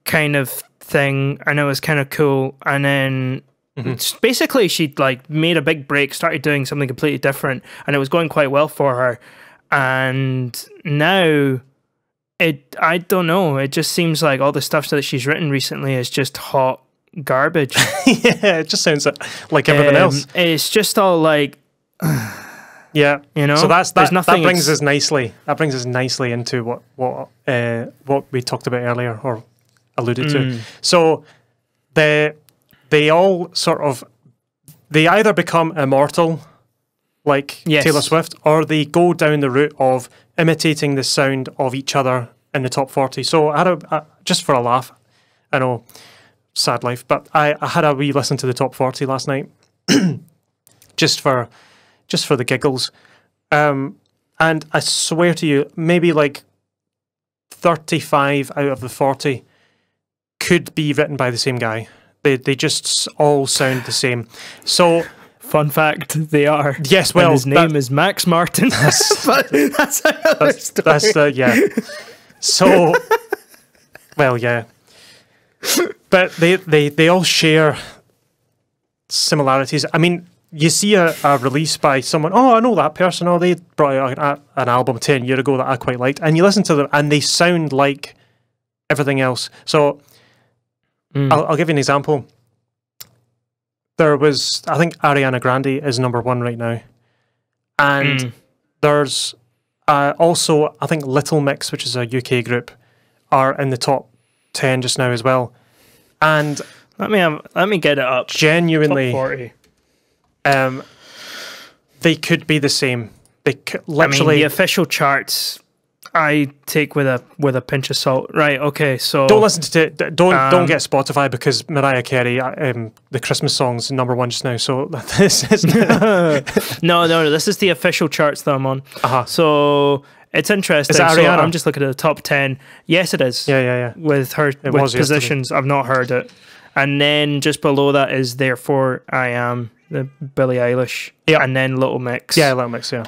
kind of thing, and it was kind of cool. And then basically she like made a big break, started doing something completely different, and it was going quite well for her. And now I don't know. It just seems like all the stuff that she's written recently is just hot garbage. Yeah, it just sounds like everything else. It's just all like, yeah, you know. So there's nothing. That brings us nicely. That brings us nicely into what we talked about earlier or alluded to. So they all sort of they either become immortal, like Taylor Swift, or they go down the route of imitating the sound of each other in the top 40. So I had just for a laugh, I know, sad life, but I had a wee listen to the top 40 last night, just for the giggles, and I swear to you, maybe like 35 out of the 40 could be written by the same guy. They just all sound the same. So. Fun fact, they are. Yes, well, and his name is Max Martin. But that's another story. Yeah. So, well, yeah. But they all share similarities. I mean, you see a release by someone, oh, I know that person, oh, they brought out an album 10 years ago that I quite liked, and you listen to them and they sound like everything else. So, I'll give you an example. There was, I think Ariana Grande is #1 right now. And there's also, I think Little Mix, which is a UK group, are in the top 10 just now as well. And let me get it up. Genuinely, top 40. They could be the same. They could, literally. I mean, the official charts I take with a pinch of salt. Right, okay, so don't listen to it. Don't get Spotify because Mariah Carey, the Christmas song's #1 just now. So this is no. This is the official charts that I'm on. So it's interesting. Is it Ariana? So I'm just looking at the top 10. Yes, it is. Yeah. With her with positions, yesterday. I've not heard it. And then just below that is Therefore I Am, the Billie Eilish. Yeah. And then Little Mix. Yeah, Little Mix. Yeah.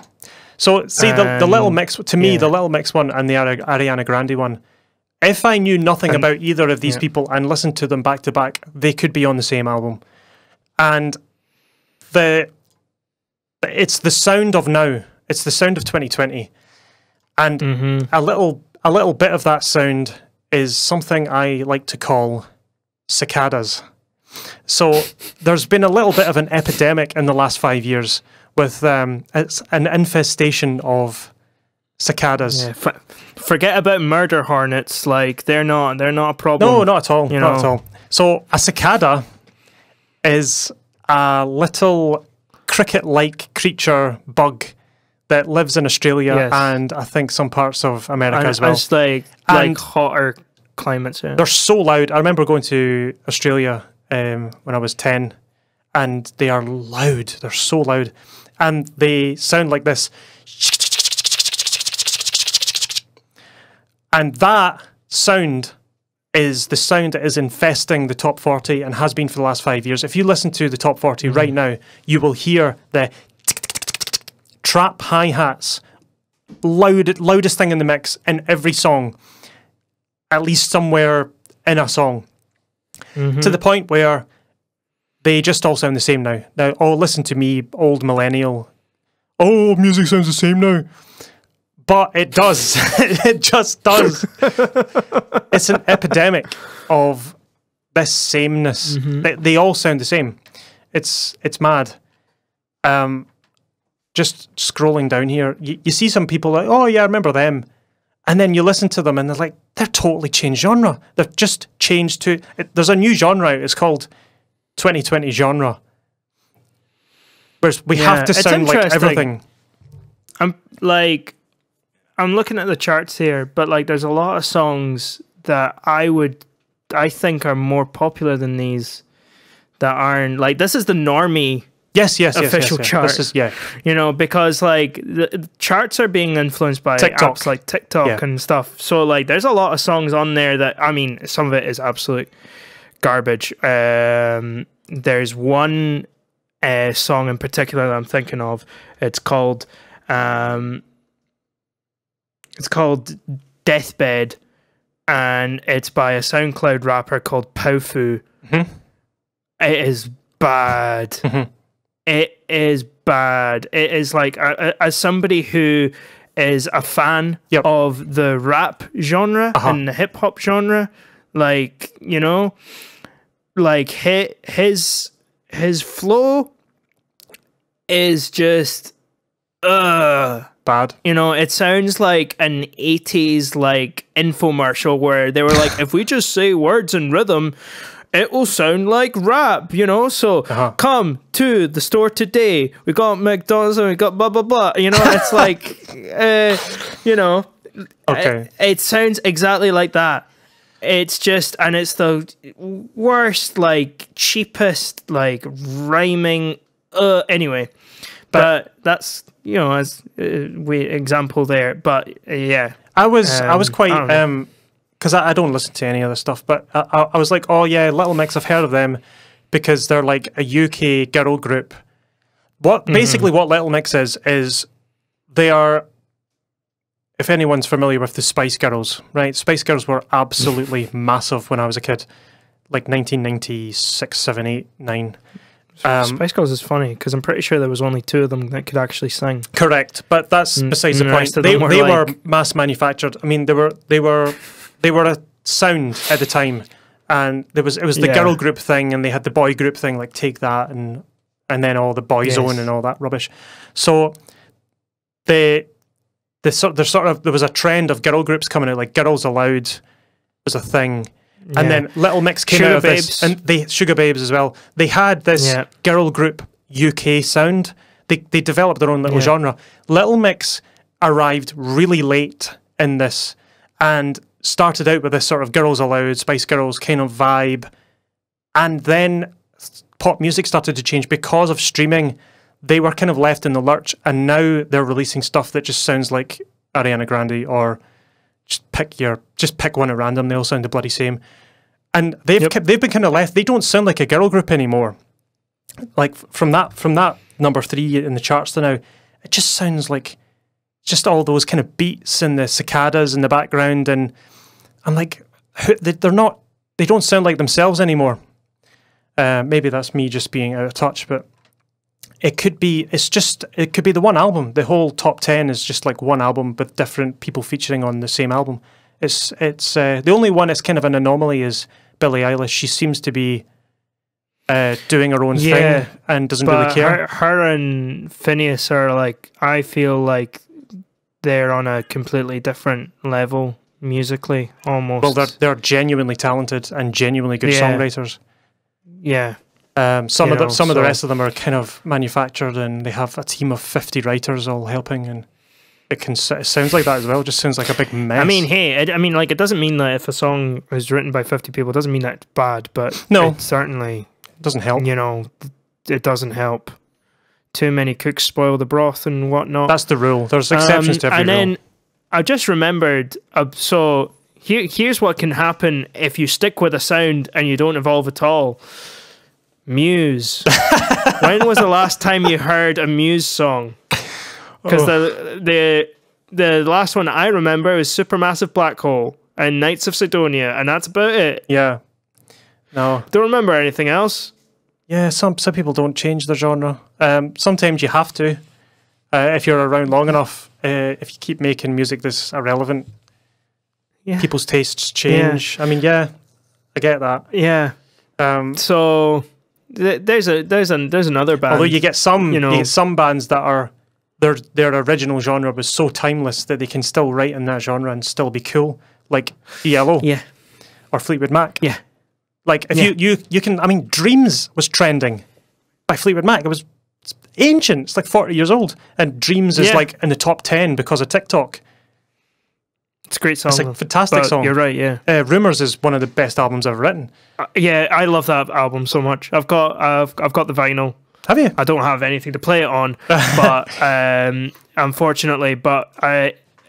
So, see, the Little Mix, to me, the Little Mix one and the Ariana Grande one, if I knew nothing about either of these people and listened to them back to back, they could be on the same album. And it's the sound of now. It's the sound of 2020. And a little bit of that sound is something I like to call cicadas. So, there's been a little bit of an epidemic in the last 5 years with it's an infestation of cicadas. Yeah, forget about murder hornets. Like they're not a problem. No, not at all. Not at all. So a cicada is a little cricket-like creature bug that lives in Australia and I think some parts of America as well. It's like hotter climates. Yeah. They're so loud. I remember going to Australia when I was 10, and they are loud. They're so loud. And they sound like this. And that sound is the sound that is infesting the top 40 and has been for the last 5 years. If you listen to the top 40 right now, you will hear the trap hi-hats, loudest thing in the mix in every song, at least somewhere in a song, to the point where they just all sound the same now. Now, oh, listen to me, old millennial. Oh, music sounds the same now. But it does. It just does. It's an epidemic of this sameness. They all sound the same. It's mad. Just scrolling down here, you see some people like, oh yeah, I remember them. And then you listen to them and they're like, they're totally changed genre. They've just changed to, there's a new genre. It's called 2020 genre. Whereas we have to sound like everything. I'm looking at the charts here, but like there's a lot of songs that I think are more popular than these that aren't like, this is the normie official chart. This is, you know, because like the charts are being influenced by TikTok. apps like TikTok and stuff. So like there's a lot of songs on there that, I mean, some of it is absolute garbage. There's one song in particular that I'm thinking of. It's called Deathbed, and it's by a SoundCloud rapper called Powfu. It is bad. It is bad. It is like, as somebody who is a fan Yep. of the rap genre and the hip hop genre. Like, you know, like his flow is just Bad. you know, it sounds like an 80s like infomercial where they were like, if we just say words and rhythm, it will sound like rap, you know? So come to the store today. We got McDonald's and we got blah, blah, blah. You know, it's like, you know, it sounds exactly like that. It's just, and it's the worst, like, cheapest, like, rhyming, anyway. But that's, you know, as example there. But, yeah. I was quite, because I don't listen to any other stuff, but I was like, oh yeah, Little Mix, I've heard of them, because they're like a UK girl group. Basically what Little Mix is they are, if anyone's familiar with the Spice Girls, right? Spice Girls were absolutely massive when I was a kid, like 1996, 7, 8, 9. Spice Girls is funny because I'm pretty sure there was only 2 of them that could actually sing. Correct, but that's besides the point. They were mass manufactured. I mean, they were a sound at the time, and it was the girl group thing, and they had the boy group thing, like Take That, and then all the Boyzone and all that rubbish. So there was a trend of girl groups coming out, like Girls Aloud was a thing. And then Little Mix came out of this, and Sugar Babes as well. They had this girl group UK sound. They developed their own little genre. Little Mix arrived really late in this and started out with this sort of Girls Aloud, Spice Girls kind of vibe. And then pop music started to change because of streaming. They were kind of left in the lurch, and now they're releasing stuff that just sounds like Ariana Grande, or just pick one at random. They all sound the bloody same, and they've been kind of left. They don't sound like a girl group anymore. Like from that number 3 in the charts to now, it just sounds like just all those kind of beats and the cicadas in the background, and I'm like, they don't sound like themselves anymore. Maybe that's me just being out of touch, but it could be the one album. The whole top 10 is just like one album with different people featuring on the same album. It's the only one that's kind of an anomaly is Billie Eilish. She seems to be doing her own thing and doesn't really care. Her and Phineas are like, I feel like they're on a completely different level musically, almost. Well, they're genuinely talented and genuinely good songwriters. Yeah. Some of the rest of them are kind of manufactured, and they have a team of 50 writers all helping, and it sounds like that as well. It just sounds like a big mess. I mean, it doesn't mean that if a song is written by 50 people, it doesn't mean that it's bad, but no, it certainly doesn't help. You know, it doesn't help. Too many cooks spoil the broth and whatnot. That's the rule. There's exceptions to every rule. And then I just remembered, so here's what can happen if you stick with a sound and you don't evolve at all. Muse. When was the last time you heard a Muse song? Because the last one I remember was Supermassive Black Hole and Knights of Sidonia, and that's about it. Yeah. No. Don't remember anything else. Yeah, some people don't change their genre. Sometimes you have to. If you're around long enough, if you keep making music that's irrelevant, people's tastes change. I mean, I get that. Yeah. So there's another band. Although you get some bands that are their original genre was so timeless that they can still write in that genre and still be cool, like ELO, or Fleetwood Mac. Yeah. Like if you can, I mean, Dreams was trending by Fleetwood Mac. It's ancient. It's like 40 years old, and Dreams is like in the top 10 because of TikTok. It's a great song. It's a fantastic song. You're right, yeah. Rumours is one of the best albums I've written. Yeah, I love that album so much. I've got the vinyl. Have you? I don't have anything to play it on, but unfortunately, but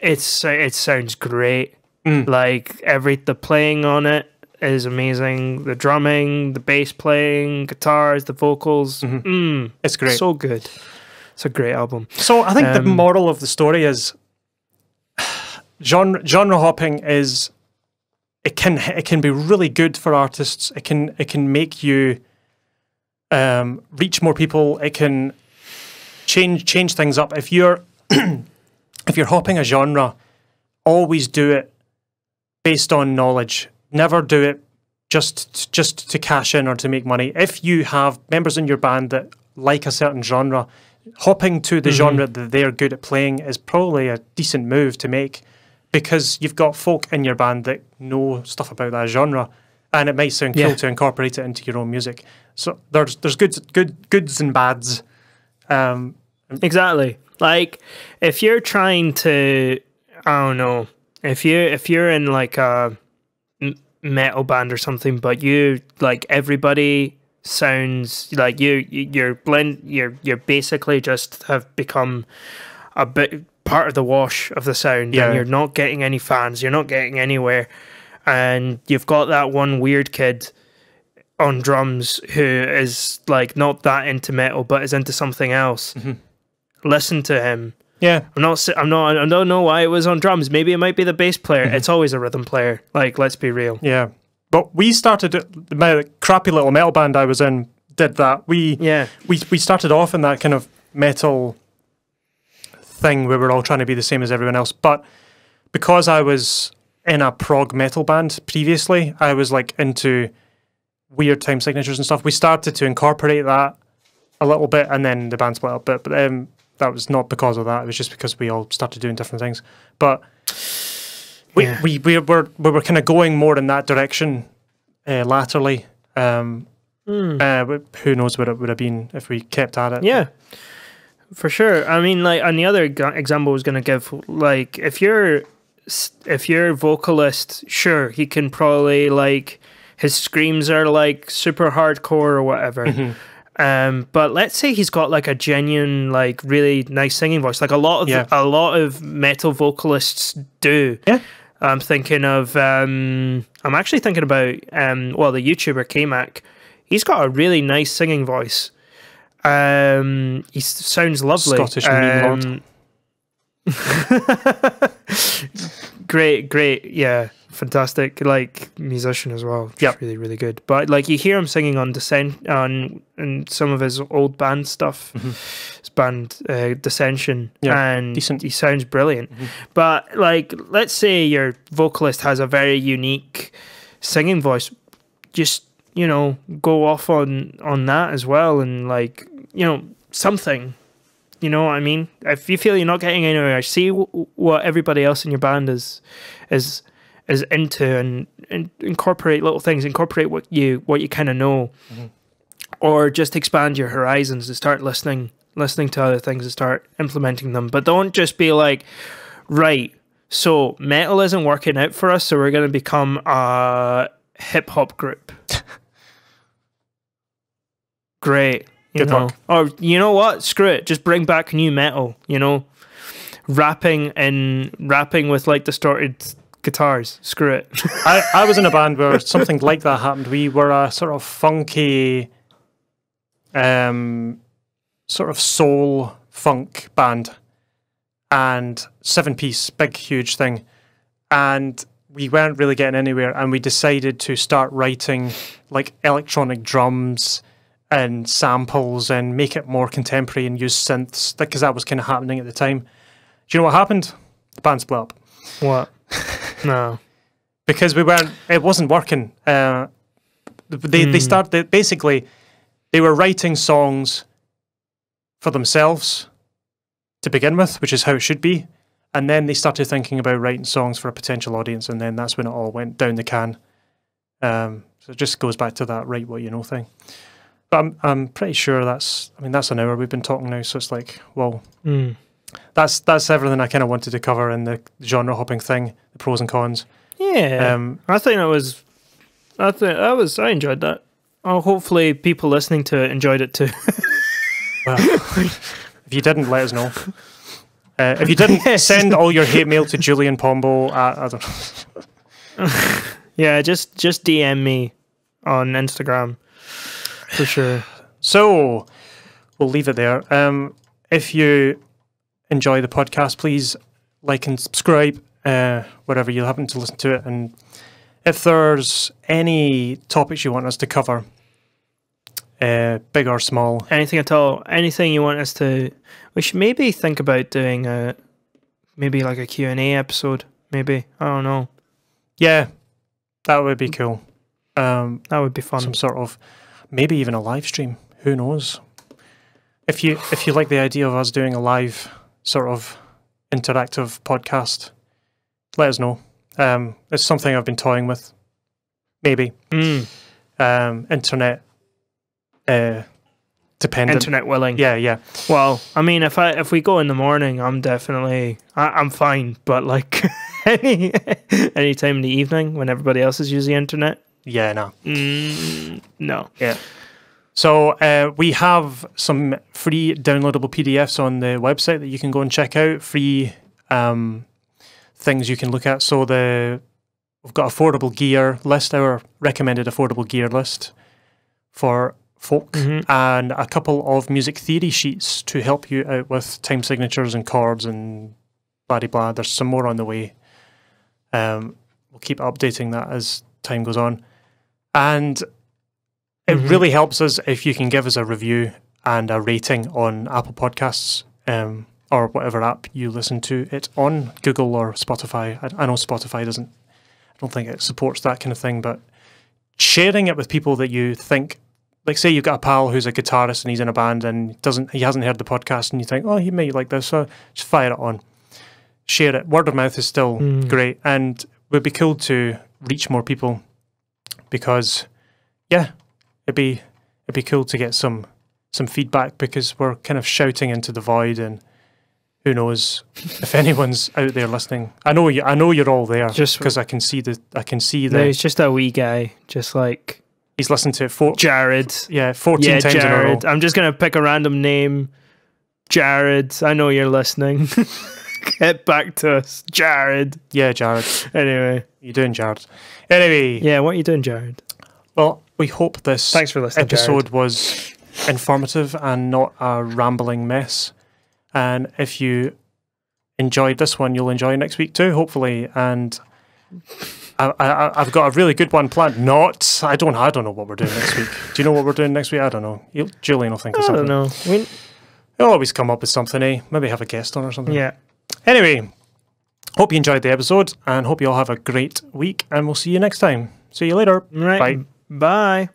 it sounds great. Like the playing on it is amazing. The drumming, the bass playing, guitars, the vocals. It's great. So good. It's a great album. So I think the moral of the story is genre hopping is it can be really good for artists. It can make you reach more people. It can change things up. If you're if you're hopping a genre, always do it based on knowledge. Never do it just to cash in or to make money. If you have members in your band that like a certain genre, hopping to the genre that they're good at playing is probably a decent move to make, because you've got folk in your band that know stuff about that genre, and it might sound cool to incorporate it into your own music. So there's goods and bads. Exactly. Like if you're trying to, I don't know, if you're in like a metal band or something, but you like everybody sounds like you're basically just have become a bit part of the wash of the sound, and you're not getting any fans, you're not getting anywhere, and you've got that one weird kid on drums who is like not that into metal but is into something else. Listen to him. I don't know why it was on drums. Maybe it might be the bass player. It's always a rhythm player. Like, let's be real. Yeah. But we started, my crappy little metal band I was in did that. We started off in that kind of metal thing where we're all trying to be the same as everyone else. But because I was in a prog metal band previously, I was like into weird time signatures and stuff. We started to incorporate that a little bit, and then the band split up a bit. But that was not because of that. It was just because we all started doing different things. But we were kind of going more in that direction latterly. Who knows what it would have been if we kept at it. Yeah, for sure. I mean, like, and the other example I was going to give, like, if you're vocalist, sure, he can probably, like, his screams are like super hardcore or whatever. But let's say he's got like a genuine, like, really nice singing voice, like a lot of metal vocalists do. I'm thinking of I'm actually thinking about the YouTuber K-Mac. He's got a really nice singing voice. He sounds lovely. Scottish meme lord. Great, yeah. Fantastic, like, musician as well. Really, really good. But like, you hear him singing on and some of his old band stuff, his band Dissension, and decent. He sounds brilliant. But like, let's say your vocalist has a very unique singing voice, just, you know, go off on that as well, and, like, you know, something. You know what I mean? If you feel you're not getting anywhere, see what everybody else in your band is into, and incorporate little things, incorporate what you kind of know, or just expand your horizons and start listening to other things and start implementing them. But don't just be like, right, so metal isn't working out for us, so we're going to become a hip hop group. Great. Good luck. Or, you know what, screw it, just bring back new metal, you know, rapping with like distorted guitars. Screw it. I was in a band where something like that happened. We were a sort of funky, sort of soul funk band, and 7-piece, big, huge thing. And we weren't really getting anywhere, and we decided to start writing like electronic drums and samples and make it more contemporary and use synths, because that was kind of happening at the time. Do you know what happened? The band split up. What? No. Because it wasn't working. They started, basically, they were writing songs for themselves to begin with, which is how it should be. And then they started thinking about writing songs for a potential audience, and then that's when it all went down the can. So it just goes back to that write what you know thing. But I'm pretty sure that's an hour we've been talking now, so it's like, well, that's everything I kind of wanted to cover in the genre hopping thing, the pros and cons. Yeah, I think I enjoyed that. Oh, hopefully people listening to it enjoyed it too. Well, if you didn't, let us know. If you didn't, send all your hate mail to Julian Pombo at, I don't know. Yeah, just DM me on Instagram. For sure. So, we'll leave it there. If you enjoy the podcast, please like and subscribe, wherever you happen to listen to it. And if there's any topics you want us to cover, big or small. Anything at all. Anything you want us to... We should maybe think about doing maybe like a Q&A episode. Maybe, I don't know. Yeah, that would be cool. That would be fun. Some sort of, maybe even a live stream. Who knows? If you like the idea of us doing a live sort of interactive podcast, let us know. It's something I've been toying with. Maybe. Internet dependent. Internet willing. Yeah. Well, I mean, if we go in the morning, I'm fine. But like any time in the evening when everybody else is using the internet, yeah, no. No. Yeah. So we have some free downloadable PDFs on the website that you can go and check out. Free things you can look at. So we've got affordable gear list, our recommended affordable gear list for folk, and a couple of music theory sheets to help you out with time signatures and chords and blah blah. There's some more on the way. We'll keep updating that as time goes on. And it really helps us if you can give us a review and a rating on Apple Podcasts or whatever app you listen to it on, Google or Spotify. I know Spotify doesn't, I don't think it supports that kind of thing, but sharing it with people that you think, like say you've got a pal who's a guitarist and he's in a band and he hasn't heard the podcast and you think, oh, he may like this, so just fire it on. Share it. Word of mouth is still great, and it would be cool to reach more people because, yeah, it'd be cool to get some feedback because we're kind of shouting into the void, and who knows if anyone's out there listening. I know you're all there just because I can see the. No, he's just a wee guy, just like he's listened to it Jared. Yeah, 14 times Jared. in a row. I'm just gonna pick a random name. Jared, I know you're listening. Get back to us, Jared. Yeah, Jared. Anyway, you doing, Jared? Anyway, yeah, what are you doing, Jared? Well, we hope this Thanks for listening, episode Jared. was informative and not a rambling mess. And if you enjoyed this one, you'll enjoy next week too, hopefully. And I've got a really good one planned. I don't know what we're doing next week. Do you know what we're doing next week? I don't know. Julian will think of something. I don't know. He'll always come up with something, eh? Maybe have a guest on or something. Yeah. Anyway, hope you enjoyed the episode and hope you all have a great week, and we'll see you next time. See you later. Right. Bye. Bye.